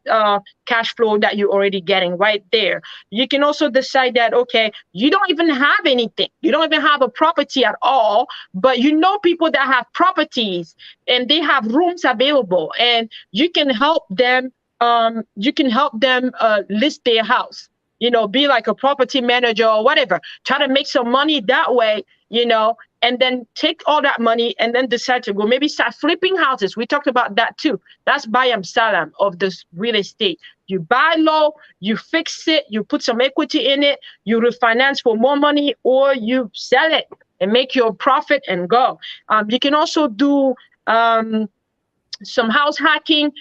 Speaker 2: cash flow that you're already getting right there. You can also decide that, okay, you don't even have anything. You don't even have a property at all, but you know people that have properties and they have rooms available, and you can help them. List their house. Be like a property manager or whatever. Try to make some money that way, and then take all that money and then decide to go maybe start flipping houses. We talked about that too. That's bayam salam of this real estate. You buy low, you fix it, you put some equity in it, you refinance for more money, or you sell it and make your profit and go. You can also do some house hacking.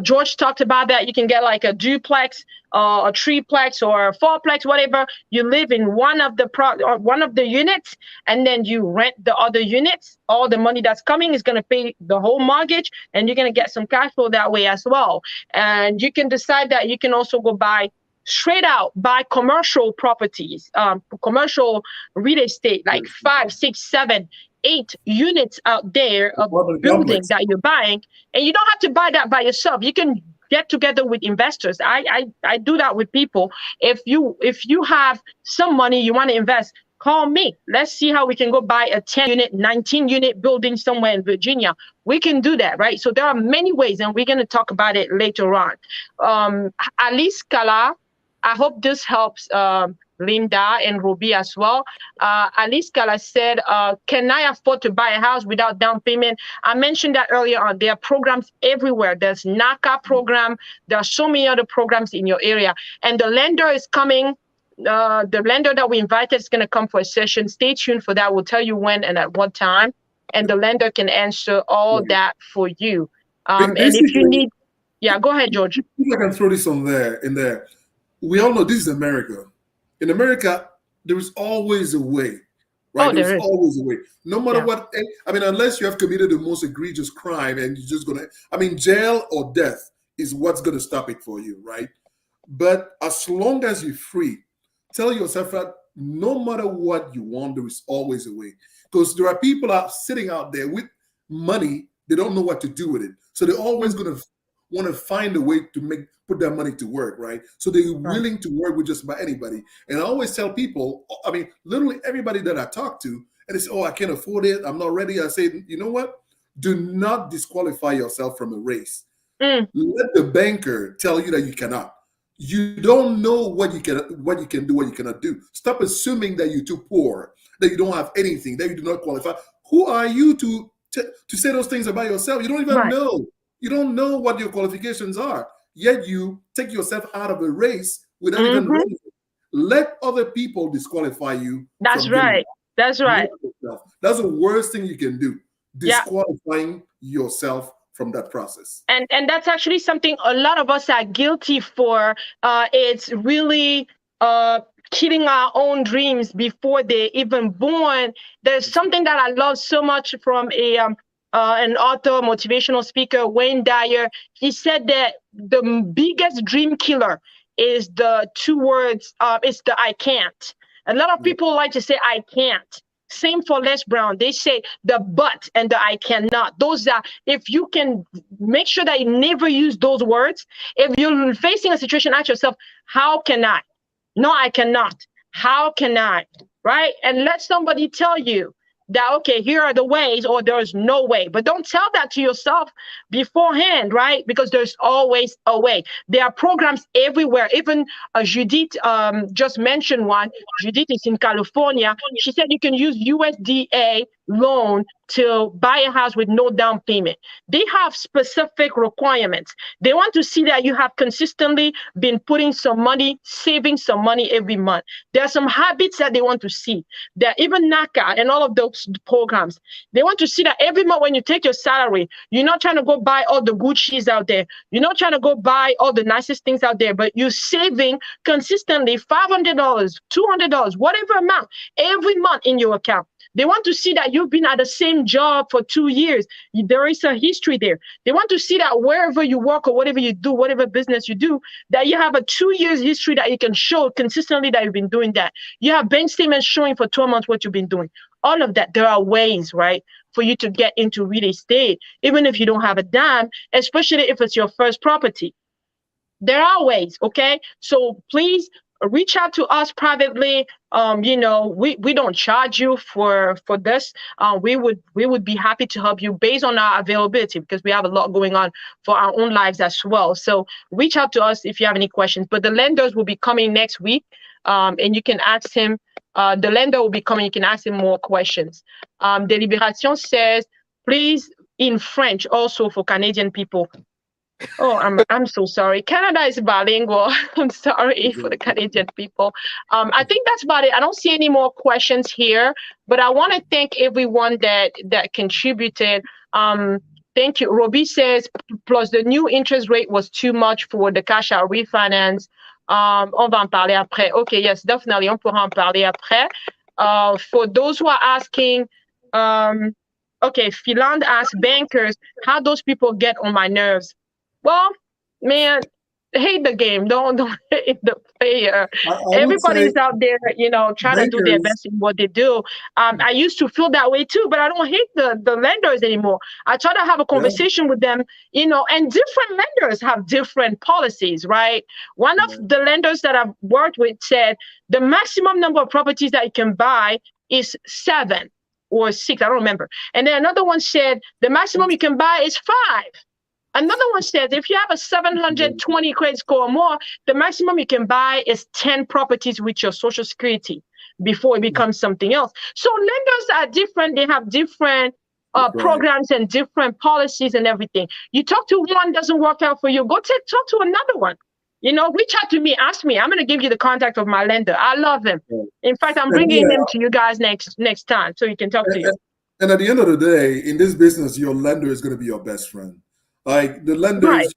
Speaker 2: George talked about that. You can get like a duplex, a triplex, or a fourplex, whatever. You live in one of the units, and then you rent the other units. All the money that's coming is going to pay the whole mortgage, and you're going to get some cash flow that way as well. And you can decide that you can also go straight out buy commercial properties, commercial real estate, like 5, 6, 7, 8 units out there of buildings that you're buying, and you don't have to buy that by yourself. You can get together with investors. I do that with people. If you have some money you want to invest, call me. Let's see how we can go buy a 10 unit, 19 unit building somewhere in Virginia. We can do that, right? So there are many ways, and we're going to talk about it later on. Alice Kala, I hope this helps Linda and Ruby as well. Alice Kala said, can I afford to buy a house without down payment? I mentioned that earlier on. There are programs everywhere. There's NACA program. There are so many other programs in your area. And the lender is coming. The lender that we invited is going to come for a session. Stay tuned for that. We'll tell you when and at what time. And the lender can answer all that for you. And if you need, go ahead, George.
Speaker 1: I can throw this in there. We all know this is America. In America, there is always a way, right? There's always a way. No matter what, I mean, unless you have committed the most egregious crime and you're just jail or death is what's going to stop it for you, right? But as long as you're free, tell yourself that no matter what you want, there is always a way. Because there are people sitting out there with money, they don't know what to do with it. So they're always going to want to find a way to put their money to work, right? So they're willing to work with just about anybody. And I always tell people, I mean, literally everybody that I talk to, and they say, oh, I can't afford it, I'm not ready. I say, you know what? Do not disqualify yourself from a race. Let the banker tell you that you cannot. You don't know what you can do, what you cannot do. Stop assuming that you're too poor, that you don't have anything, that you do not qualify. Who are you to say those things about yourself? You don't even know. You don't know what your qualifications are, yet you take yourself out of a race without even running. Let other people disqualify you.
Speaker 2: That's right. That's right.
Speaker 1: That's the worst thing you can do, disqualifying yourself from that process.
Speaker 2: And that's actually something a lot of us are guilty for. It's really killing our own dreams before they're even born. There's something that I love so much from an author, motivational speaker, Wayne Dyer. He said that the biggest dream killer is the 2 words, it's the I can't. A lot of people like to say I can't. Same for Les Brown. They say the but and the I cannot. Those are, if you can make sure that you never use those words, if you're facing a situation, ask yourself, how can I? No, I cannot. How can I? Right? And let somebody tell you that, okay, here are the ways, or there's no way. But don't tell that to yourself beforehand, right? Because there's always a way. There are programs everywhere. Even Judith just mentioned one. Judith is in California. She said you can use USDA loan to buy a house with no down payment. They have specific requirements. They want to see that you have consistently been putting some money, saving some money every month. There are some habits that they want to see. That even NACA and all of those programs, they want to see that every month when you take your salary, you're not trying to go buy all the Gucci's out there. You're not trying to go buy all the nicest things out there, but you're saving consistently $500, $200, whatever amount every month in your account. They want to see that you've been at the same job for 2 years. There is a history there. They want to see that wherever you work or whatever you do, whatever business you do, that you have a 2 years history that you can show consistently that you've been doing that. You have bank statements showing for 12 months what you've been doing. All of that. There are ways, right, for you to get into real estate, even if you don't have a dime, especially if it's your first property. There are ways, okay? So please reach out to us privately. We don't charge you for this. We would be happy to help you based on our availability, because we have a lot going on for our own lives as well. So reach out to us if you have any questions. But the lenders will be coming next week, and you can ask him The lender will be coming. You can ask him more questions. Délibération says, please, in French, also for Canadian people. Oh, I'm so sorry. Canada is bilingual. I'm sorry for the Canadian people. I think that's about it. I don't see any more questions here, but I want to thank everyone that contributed. Thank you. Roby says, plus the new interest rate was too much for the cash out refinance. On va en parler après. Okay, yes, definitely. On pourra en parler après. For those who are asking, okay, Philand asks bankers, how those people get on my nerves. Well, man, hate the game. Don't hate the player. Everybody's out there, trying to do their best in what they do. I used to feel that way too, but I don't hate the lenders anymore. I try to have a conversation with them, and different lenders have different policies, right? One of the lenders that I've worked with said the maximum number of properties that you can buy is 7 or 6. I don't remember. And then another one said the maximum you can buy is 5. Another one says if you have a 720 credit score or more, the maximum you can buy is 10 properties with your Social Security before it becomes something else. So lenders are different. They have different programs and different policies and everything. You talk to one, doesn't work out for you, go talk to another one. Reach out to me, ask me. I'm going to give you the contact of my lender. I love him. In fact, I'm bringing him to you guys next time so he can talk to you.
Speaker 1: And at the end of the day, in this business, your lender is going to be your best friend. Like the lenders,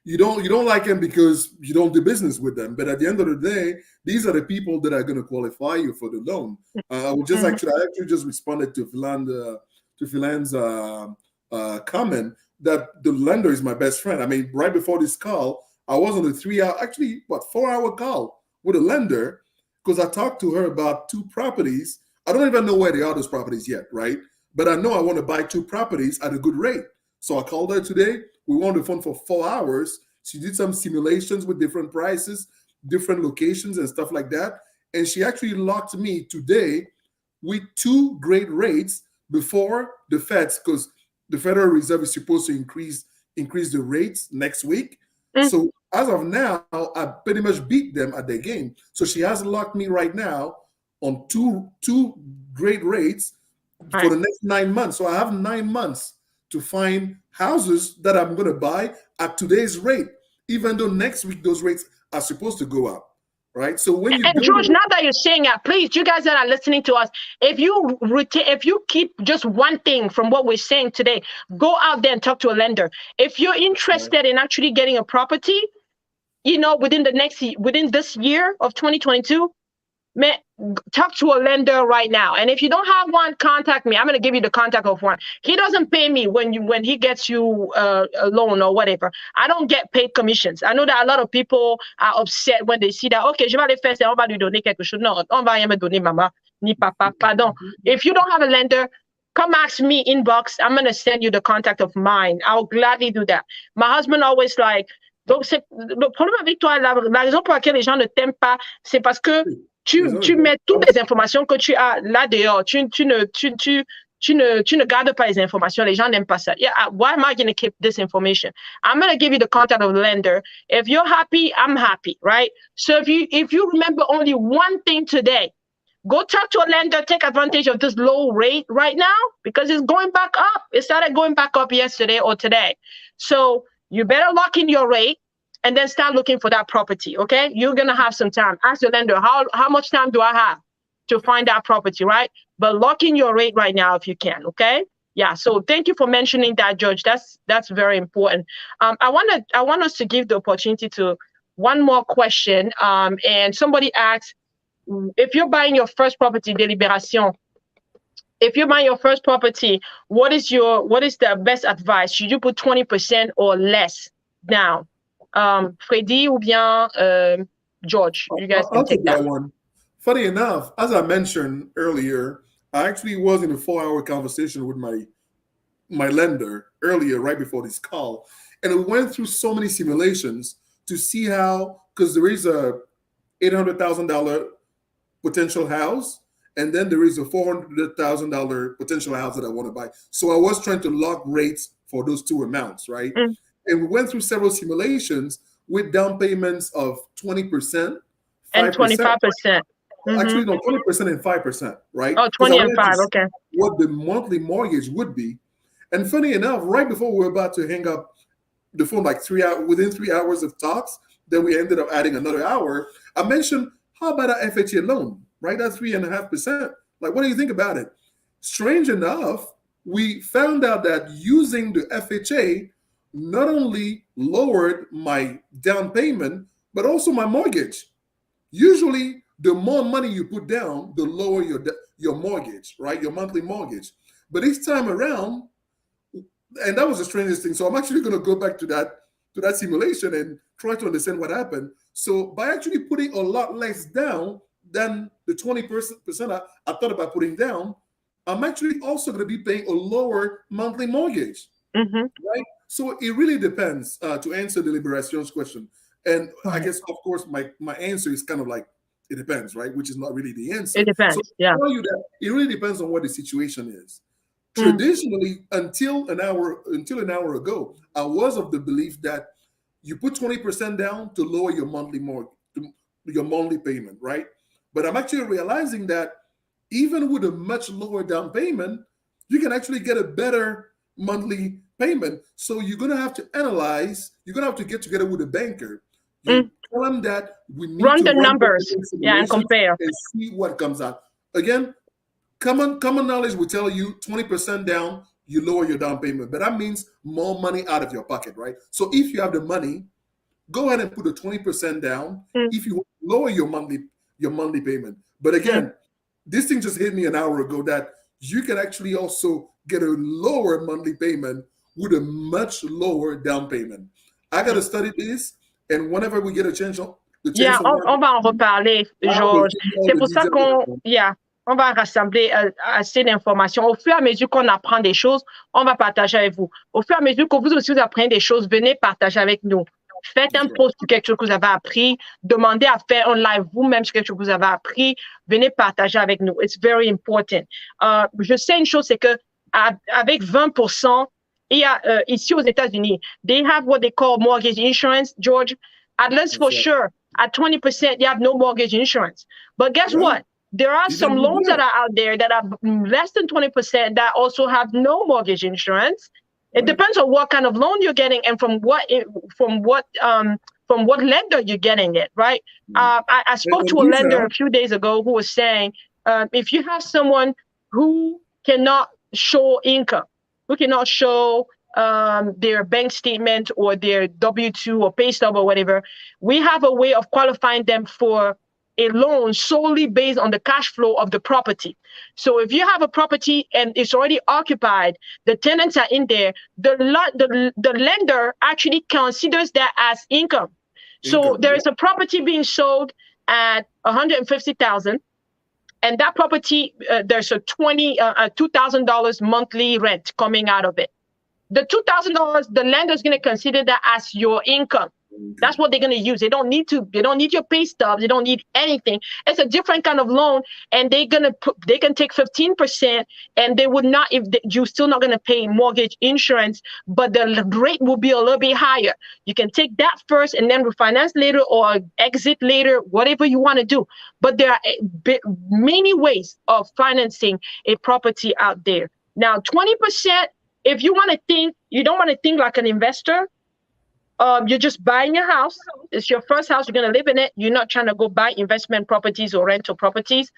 Speaker 1: you don't like them because you don't do business with them. But at the end of the day, these are the people that are going to qualify you for the loan. I would just I actually just responded to Philand's comment that the lender is my best friend. I mean, right before this call, I was on a 4-hour call with a lender because I talked to her about 2 properties. I don't even know where they are, those properties yet, right? But I know I want to buy 2 properties at a good rate. So I called her today. We were on the phone for 4 hours. She did some simulations with different prices, different locations and stuff like that. And she actually locked me today with 2 great rates before the Feds, because the Federal Reserve is supposed to increase the rates next week. So as of now, I pretty much beat them at their game. So she has locked me right now on two great rates for the next 9 months. So I have 9 months to find houses that I'm going to buy at today's rate, even though next week those rates are supposed to go up, right? So when you
Speaker 2: George, now that you're saying that, please, you guys that are listening to us, if you keep just one thing from what we're saying today, go out there and talk to a lender. If you're interested in actually getting a property, within this year of 2022, man, talk to a lender right now. And if you don't have one, contact me. I'm going to give you the contact of one. He doesn't pay me when he gets you a loan or whatever. I don't get paid commissions. I know that a lot of people are upset when they see that, okay, je vais aller faire ça, on va lui donner quelque chose. Non, on va rien me donner, maman, ni papa, pardon. If you don't have a lender, come ask me inbox. I'm going to send you the contact of mine. I'll gladly do that. My husband always donc le problème avec toi, la raison pour laquelle les gens ne t'aiment pas, c'est parce que tu mets toutes les informations que tu as là dehors. Tu ne gardes pas les informations. Les gens n'aiment pas ça. Yeah, why am I going to keep this information? I'm going to give you the contact of the lender. If you're happy, I'm happy, right? So if you remember only one thing today, go talk to a lender, take advantage of this low rate right now because it's going back up. It started going back up yesterday or today. So you better lock in your rate and then start looking for that property, okay? You're going to have some time. Ask the lender, how much time do I have to find that property, right? But lock in your rate right now if you can, okay? Yeah, so thank you for mentioning that, George. That's very important. I want us to give the opportunity to one more question. And somebody asked, if you're buying your first property, délibération, if you're buying your first property, what is the best advice? Should you put 20% or less down? Freddy ou bien George? You guys can take that
Speaker 1: one. Funny enough, as I mentioned earlier, I actually was in a 4-hour conversation with my lender earlier, right before this call, and we went through so many simulations to see how, because there is a $800,000 potential house, and then there is a $400,000 potential house that I want to buy. So I was trying to lock rates for those 2 amounts, right? And we went through several simulations with down payments of 20%, 5%,
Speaker 2: and 25%.
Speaker 1: Actually, no, 20% and 5%, right?
Speaker 2: Oh,
Speaker 1: Because
Speaker 2: 20
Speaker 1: I
Speaker 2: and
Speaker 1: wanted to
Speaker 2: 5,
Speaker 1: see
Speaker 2: okay.
Speaker 1: what the monthly mortgage would be. And funny enough, right before we were about to hang up the phone, like within 3 hours of talks, then we ended up adding another hour. I mentioned, how about an FHA loan, right? That's 3.5%. Like, what do you think about it? Strange enough, we found out that using the FHA not only lowered my down payment, but also my mortgage. Usually, the more money you put down, the lower your mortgage, right? Your monthly mortgage. But this time around, and that was the strangest thing. So I'm actually going to go back to that simulation and try to understand what happened. So by actually putting a lot less down than the 20% I thought about putting down, I'm actually also going to be paying a lower monthly mortgage, right? So it really depends, to answer the Liberation's question. And I guess, of course, my answer is kind of like, it depends, right? Which is not really the answer.
Speaker 2: It depends,
Speaker 1: So
Speaker 2: yeah.
Speaker 1: I tell you that it really depends on what the situation is. Traditionally, until an hour ago, I was of the belief that you put 20% down to lower your monthly your monthly payment, right? But I'm actually realizing that even with a much lower down payment, you can actually get a better monthly payment. So you're gonna have to analyze. You're gonna have to get together with a banker. You tell them that we need
Speaker 2: Run
Speaker 1: to
Speaker 2: the
Speaker 1: run
Speaker 2: numbers, yeah, and
Speaker 1: simulations
Speaker 2: compare.
Speaker 1: and see what comes out. Again, common knowledge will tell you 20% down, you lower your down payment. But that means more money out of your pocket, right? So if you have the money, go ahead and put a 20% down if you lower your monthly payment. But again, this thing just hit me an hour ago that you can actually also get a lower monthly payment with a much lower down payment. I got to study this, and whenever we get a chance,
Speaker 2: Yeah, on va en reparler, Georges. C'est pour ça on va rassembler assez d'informations. Au fur et à mesure qu'on apprend des choses, on va partager avec vous. Au fur et à mesure que vous aussi vous apprenez des choses, venez partager avec nous. Faites un post sur quelque chose que vous avez appris. Demandez à faire un live vous-même sur quelque chose que vous avez appris. Venez partager avec nous. It's very important. Je sais une chose, c'est que avec 20%, il y a ici aux États-Unis, they have what they call mortgage insurance, George. At least for sure, at 20%, you have no mortgage insurance. But guess what? There are some loans that are out there that are less than 20% that also have no mortgage insurance. It depends on what kind of loan you're getting and from what lender you're getting it, right? I spoke to a lender a few days ago who was saying, if you have someone who cannot show income, who cannot show their bank statement or their W-2 or pay stub or whatever, we have a way of qualifying them for a loan solely based on the cash flow of the property. So if you have a property and it's already occupied, the tenants are in there, the lender actually considers that as income. So there is a property being sold at $150,000, and that property, there's a $2,000 monthly rent coming out of it. The $2,000, the lender is going to consider that as your income. That's what they're going to use. They don't need your pay stubs. They don't need anything. It's a different kind of loan, and they can take 15%, and they would not, you're still not going to pay mortgage insurance, but the rate will be a little bit higher. You can take that first and then refinance later or exit later, whatever you want to do. But there are many ways of financing a property out there. Now, 20%, if you want to think, you don't want to think like an investor. You're just buying a house. It's your first house. You're going to live in it. You're not trying to go buy investment properties or rental properties.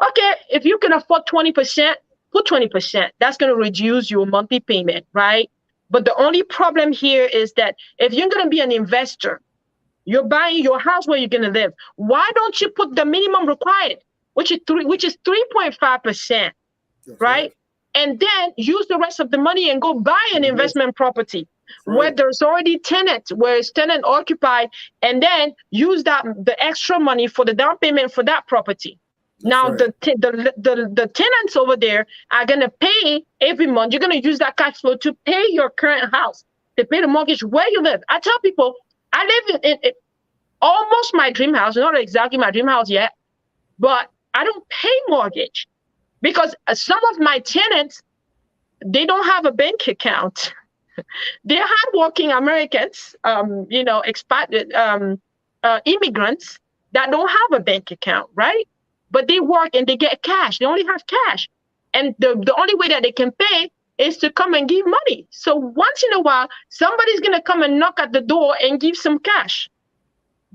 Speaker 2: Okay, if you can afford 20%, put 20%. That's going to reduce your monthly payment, right? But the only problem here is that if you're going to be an investor, you're buying your house where you're going to live. Why don't you put the minimum required, which is 3.5%, right? And then use the rest of the money and go buy an investment property where there's already tenants, where it's tenant occupied, and then use the extra money for the down payment for that property. Now the tenants over there are gonna pay every month. You're gonna use that cash flow to pay your current house, to pay the mortgage where you live. I tell people I live in almost my dream house, not exactly my dream house yet, but I don't pay mortgage. Because some of my tenants, they don't have a bank account. They're hardworking Americans, expat immigrants that don't have a bank account, right? but they work and they get cash. They only have cash. And the only way that they can pay is to come and give money. So once in a while, somebody's going to come and knock at the door and give some cash.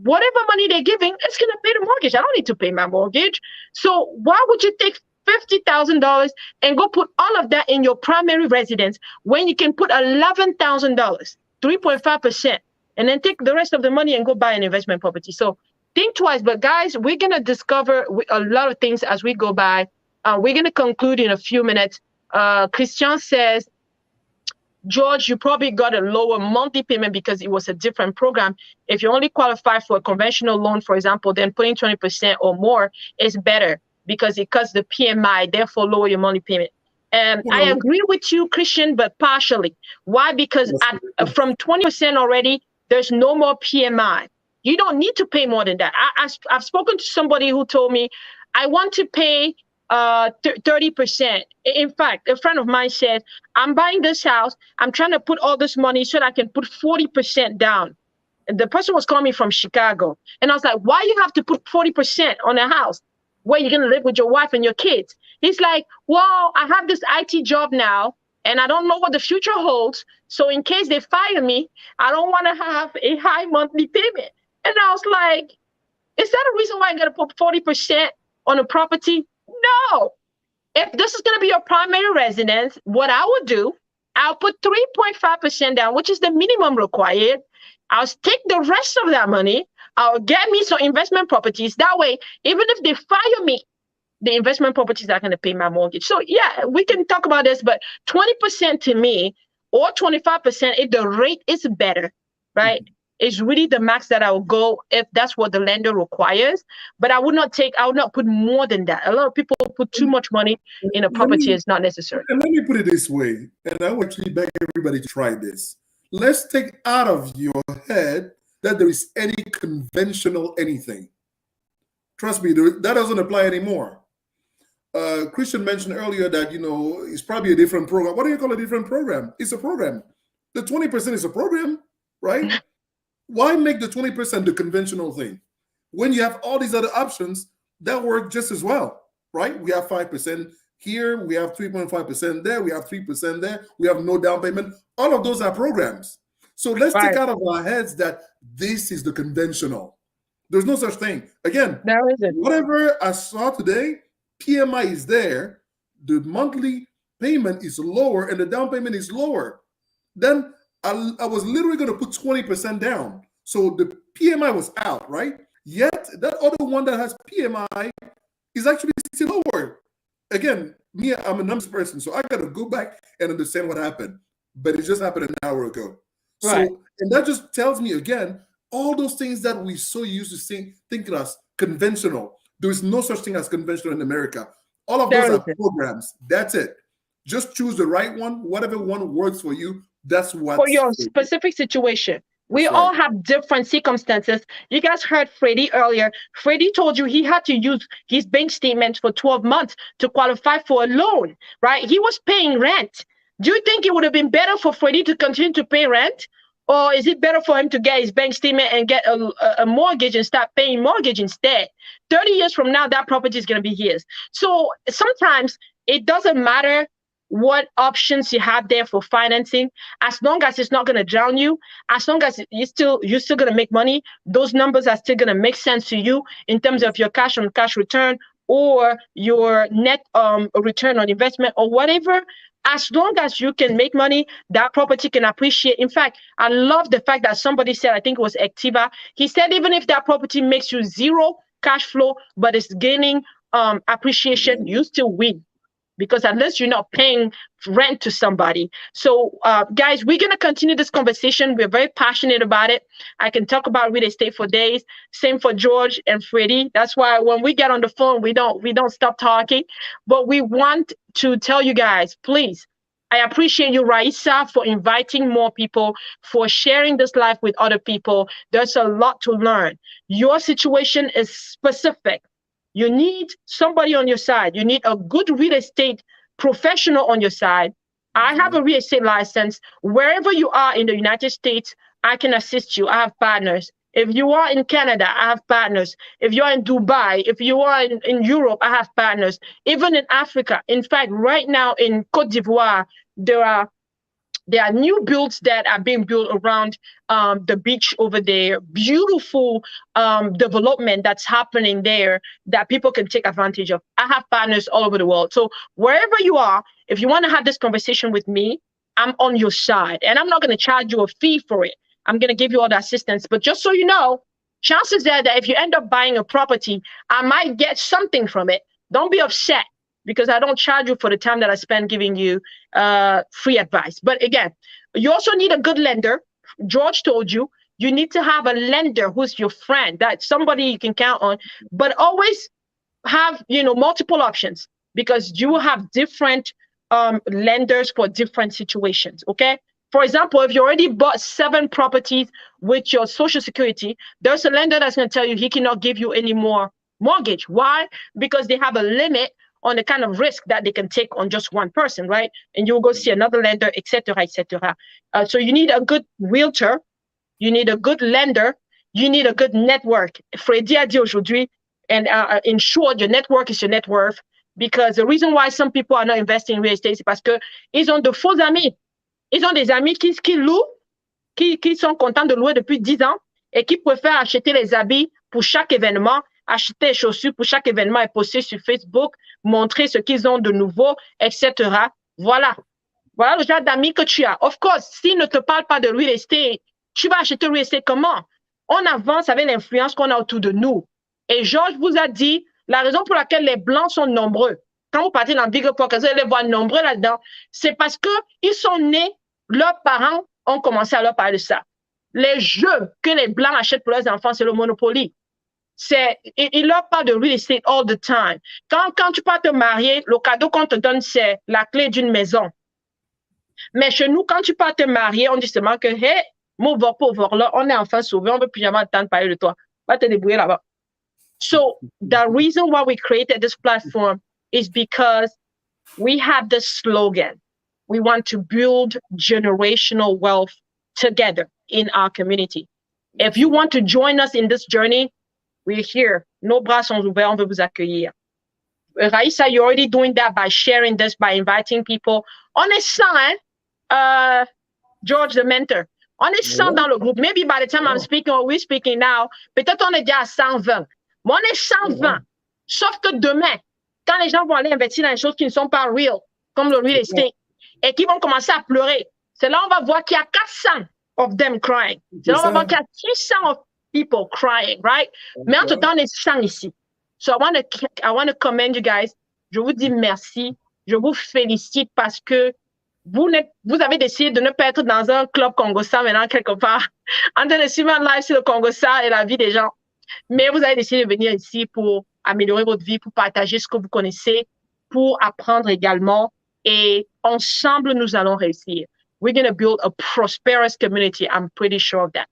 Speaker 2: Whatever money they're giving, it's going to pay the mortgage. I don't need to pay my mortgage. So why would you take $50,000 and go put all of that in your primary residence when you can put $11,000, 3.5%, and then take the rest of the money and go buy an investment property? So think twice. But guys, we're going to discover a lot of things as we go by. We're going to conclude in a few minutes. Christian says, George, you probably got a lower monthly payment because it was a different program. If you only qualify for a conventional loan, for example, then putting 20% or more is better because it cuts the PMI, therefore lower your monthly payment. I agree with you, Christian, but partially. Why? Because from 20% already, there's no more PMI. You don't need to pay more than that. I've spoken to somebody who told me, I want to pay 30%. In fact, a friend of mine said, I'm buying this house. I'm trying to put all this money so that I can put 40% down. And the person was calling me from Chicago. And I was like, why you have to put 40% on a house where you're going to live with your wife and your kids? He's like, well, I have this IT job now, and I don't know what the future holds. So in case they fire me, I don't want to have a high monthly payment. And I was like, is that a reason why I got to put 40% on a property? No. If this is going to be your primary residence, what I would do, I'll put 3.5% down, which is the minimum required. I'll take the rest of that money. I'll get me some investment properties. That way, even if they fire me, the investment properties are going to pay my mortgage. So yeah, we can talk about this, but 20% to me or 25% if the rate is better, right? Is really the max that I will go if that's what the lender requires. But I would not put more than that. A lot of people put too much money in a property. It's not necessary.
Speaker 1: And let me put it this way, and I would actually beg everybody to try this. Let's take out of your head that there is any conventional anything. Trust me, that doesn't apply anymore. Christian mentioned earlier that, it's probably a different program. What do you call a different program? It's a program. The 20% is a program, right? Why make the 20% the conventional thing when you have all these other options that work just as well, right? We have 5% here, we have 3.5% there, we have 3% there, we have no down payment. All of those are programs. So let's take out of our heads that this is the conventional. There's no such thing. Again, whatever I saw today, PMI is there, the monthly payment is lower, and the down payment is lower. Then I was literally going to put 20% down. So the PMI was out, right? Yet that other one that has PMI is actually still lower. Again, I'm a numbers person, so I got to go back and understand what happened. But it just happened an hour ago. Right. So, and that just tells me again, all those things that we so used to thinking as conventional. There is no such thing as conventional in America. All of those are programs. That's it. Just choose the right one. Whatever one works for you, that's what.
Speaker 2: For your specific situation. We all have different circumstances. You guys heard Freddie earlier. Freddie told you he had to use his bank statement for 12 months to qualify for a loan, right? He was paying rent. Do you think it would have been better for Freddie to continue to pay rent? Or is it better for him to get his bank statement and get a mortgage and start paying mortgage instead? 30 years from now, that property is going to be his. So sometimes it doesn't matter what options you have there for financing, as long as it's not going to drown you, as long as you're still going to make money, those numbers are still going to make sense to you in terms of your cash on cash return or your net return on investment or whatever. As long as you can make money, that property can appreciate. In fact, I love the fact that somebody said, I think it was Activa, he said even if that property makes you zero cash flow, but it's gaining appreciation, you still win. Because unless you're not paying rent to somebody. So guys, we're going to continue this conversation. We're very passionate about it. I can talk about real estate for days. Same for George and Freddie. That's why when we get on the phone, we don't stop talking. But we want to tell you guys, please, I appreciate you, Raisa, for inviting more people, for sharing this life with other people. There's a lot to learn. Your situation is specific. You need somebody on your side. You need a good real estate professional on your side. I have a real estate license. Wherever you are in the United States, I can assist you. I have partners If you are in Canada, I have partners. If you're in Dubai, if you are in Europe, I have partners. Even in Africa. In fact, right now in Côte d'Ivoire, there are new builds that are being built around the beach over there. Beautiful development that's happening there that people can take advantage of. I have partners all over the world. So wherever you are, if you want to have this conversation with me, I'm on your side. And I'm not going to charge you a fee for it. I'm going to give you all the assistance. But just so you know, chances are that if you end up buying a property, I might get something from it. Don't be upset because I don't charge you for the time that I spend giving you free advice. But again, you also need a good lender. George told you, you need to have a lender who's your friend, that's somebody you can count on, but always have, multiple options because you will have different lenders for different situations, okay? For example, if you already bought 7 properties with your Social Security, there's a lender that's going to tell you he cannot give you any more mortgage. Why? Because they have a limit on the kind of risk that they can take on just one person, right? And you'll go see another lender, et cetera, et cetera. So you need a good realtor, you need a good lender, you need a good network. Freddy a dit aujourd'hui, and in short, your network is your net worth, because the reason why some people are not investing in real estate, c'est parce que ils ont de faux amis. Ils ont des amis qui louent, qui sont contents de louer depuis 10 ans et qui préfèrent acheter les habits pour chaque événement, acheter les chaussures pour chaque événement et poster sur Facebook, montrer ce qu'ils ont de nouveau, etc. Voilà. Voilà le genre d'amis que tu as. Of course, s'ils ne te parlent pas de real estate, tu vas acheter real estate comment? On avance avec l'influence qu'on a autour de nous. Et Georges vous a dit la raison pour laquelle les Blancs sont nombreux. Quand vous partez dans Big Up, vous allez les voir nombreux là-dedans, c'est parce qu'ils sont nés, leurs parents ont commencé à leur parler de ça. Les jeux que les Blancs achètent pour leurs enfants, c'est le Monopoly. Ils leur parlent de real estate all the time. Quand tu pars te marier, le cadeau qu'on te donne, c'est la clé d'une maison. Mais chez nous, quand tu pars te marier, on dit seulement que, hey, mon pauvre là, on est enfin sauvé, on ne veut plus jamais entendre parler de toi. Va te débrouiller là-bas. So the reason why we created this platform is because we have this slogan. We want to build generational wealth together in our community. If you want to join us in this journey, we're here. Nos bras sont ouverts, on veut vous accueillir. Raissa, you're already doing that by sharing this, by inviting people. On est 100, hein? George, the mentor. On est 100 dans le groupe. Maybe by the time I'm speaking or we're speaking now, peut-être on est déjà à 120. Mais on est 120. Sauf que demain, quand les gens vont aller investir dans des choses qui ne sont pas real, comme le real estate, et qui vont commencer à pleurer, c'est là on va voir qu'il y a 400 of them crying. C'est là on va voir qu'il y a 600 of people crying, right? Mais entre temps, on est 100 ici. So I want to commend you guys. Je vous dis merci. Je vous félicite parce que vous avez décidé de ne pas être dans un club Congossa maintenant quelque part, en train de suivre un live sur le Congossa et la vie des gens. Mais vous avez décidé de venir ici pour améliorer votre vie, pour partager ce que vous connaissez, pour apprendre également. Et ensemble, nous allons réussir. We're going to build a prosperous community. I'm pretty sure of that.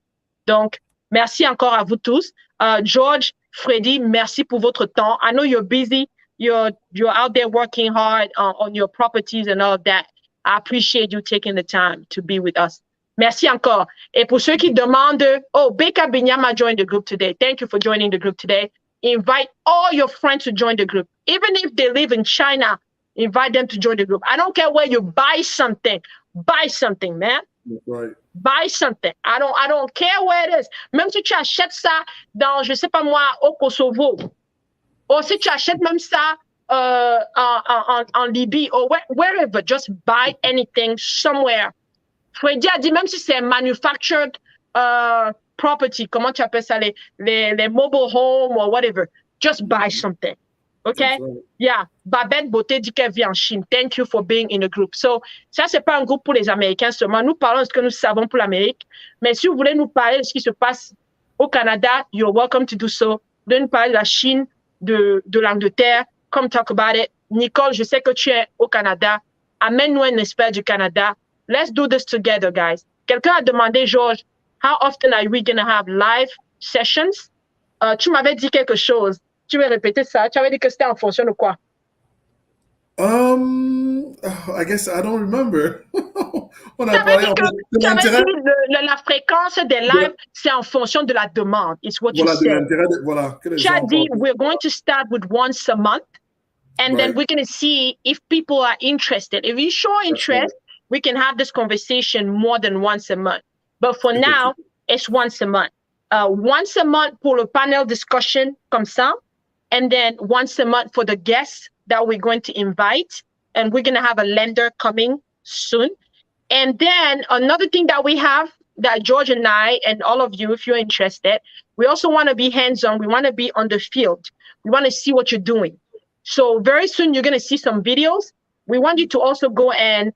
Speaker 2: Donc, merci encore à vous tous. George, Freddy, merci pour votre temps. I know you're busy. You're out there working hard on your properties and all of that. I appreciate you taking the time to be with us. Merci encore. Et pour ceux qui demandent, oh, Beka Binyama joined the group today. Thank you for joining the group today. Invite all your friends to join the group. Even if they live in China, invite them to join the group. I don't care where you buy something. Buy something, man.
Speaker 1: That's right.
Speaker 2: Buy something. I don't care where it is. Même si tu achètes ça dans, je sais pas moi, au Kosovo, ou si tu achètes même ça en Libye, or wherever, just buy anything somewhere. Freddy a dit même si c'est manufactured property, comment tu appelles ça, les mobile home or whatever, just buy something. Okay? Right. Yeah. Babette Beauté dit qu'elle vit en Chine. Thank you for being in the group. So, ça, c'est pas un groupe pour les Américains seulement. Nous parlons de ce que nous savons pour l'Amérique. Mais si vous voulez nous parler de ce qui se passe au Canada, you're welcome to do so. Vous voulez nous parler de la Chine, de l'Angleterre, come talk about it. Nicole, je sais que tu es au Canada. Amène-nous un expert du Canada. Let's do this together, guys. Quelqu'un a demandé, George, how often are we going to have live sessions? Tu m'avais dit quelque chose. Tu veux répéter ça? Tu avais dit que c'était en fonction de quoi?
Speaker 1: I guess I don't remember. On a
Speaker 2: Ça veut
Speaker 1: parlé
Speaker 2: dire
Speaker 1: en
Speaker 2: que
Speaker 1: fait de
Speaker 2: ça veut
Speaker 1: l'intérêt
Speaker 2: dire la fréquence des lives, c'est en fonction de la demande. It's what you
Speaker 1: voilà, de
Speaker 2: said.
Speaker 1: l'intérêt voilà, que les
Speaker 2: Tu as
Speaker 1: gens
Speaker 2: dit,
Speaker 1: parlent.
Speaker 2: we're going to start with once a month, and then
Speaker 1: Right.
Speaker 2: we're going to see if people are interested. If you show
Speaker 1: That's right.
Speaker 2: interest, we can have this conversation more than once a month. But for now, it's once a month. Once a month pour le panel discussion comme ça, and then once a month for the guests that we're going to invite. And we're going to have a lender coming soon. And then another thing that we have that George and I and all of you, if you're interested, we also want to be hands-on. We want to be on the field. We want to see what you're doing. So very soon you're going to see some videos. We want you to also go and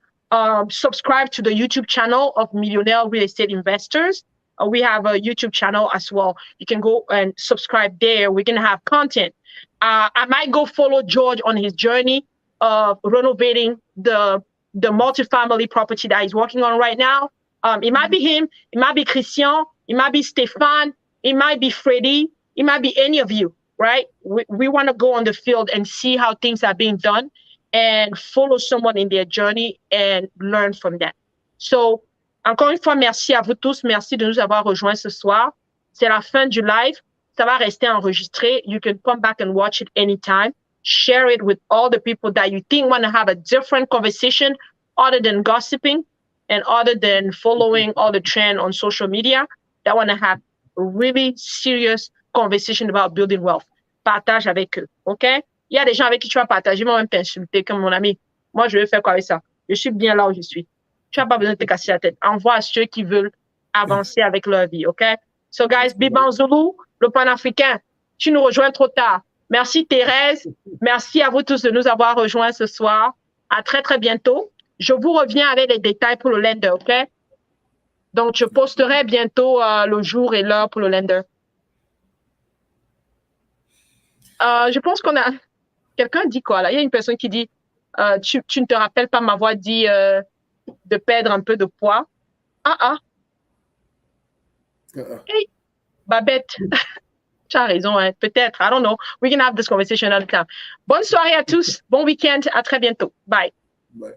Speaker 2: subscribe to the YouTube channel of Millionaire Real Estate Investors. We have a YouTube channel as well. You can go and subscribe there. We're going to have content. I might go follow George on his journey of renovating the multifamily property that he's working on right now. It might be him, it might be Christian, it might be Stéphane, it might be Freddy, it might be any of you, right? We want to go on the field and see how things are being done and follow someone in their journey and learn from that. So, encore une fois, merci à vous tous. Merci de nous avoir rejoints ce soir. C'est la fin du live. Ça va rester enregistré. You can come back and watch it anytime. Share it with all the people that you think want to have a different conversation other than gossiping and other than following all the trend on social media, that want to have a really serious conversation about building wealth. Partage avec eux, OK? Il y a des gens avec qui tu vas partager, vont même t'insulter comme mon ami. Moi, je vais faire quoi avec ça? Je suis bien là où je suis. Tu n'as pas besoin de te casser la tête. Envoie à ceux qui veulent avancer avec leur vie, OK? So, guys, Biban Zulu, le panafricain, tu nous rejoins trop tard. Merci Thérèse. Merci à vous tous de nous avoir rejoints ce soir. À très, très bientôt. Je vous reviens avec les détails pour le lender, OK? Donc, je posterai bientôt le jour et l'heure pour le lender. Je pense qu'on a... Quelqu'un dit quoi, là? Il y a une personne qui dit, tu ne te rappelles pas m'avoir dit de perdre un peu de poids. Hey, Babette. Tu as raison, hein? Peut-être. I don't know. We can have this conversation another time. Bonne soirée à tous. Bon week-end. À très bientôt. Bye.
Speaker 1: Bye.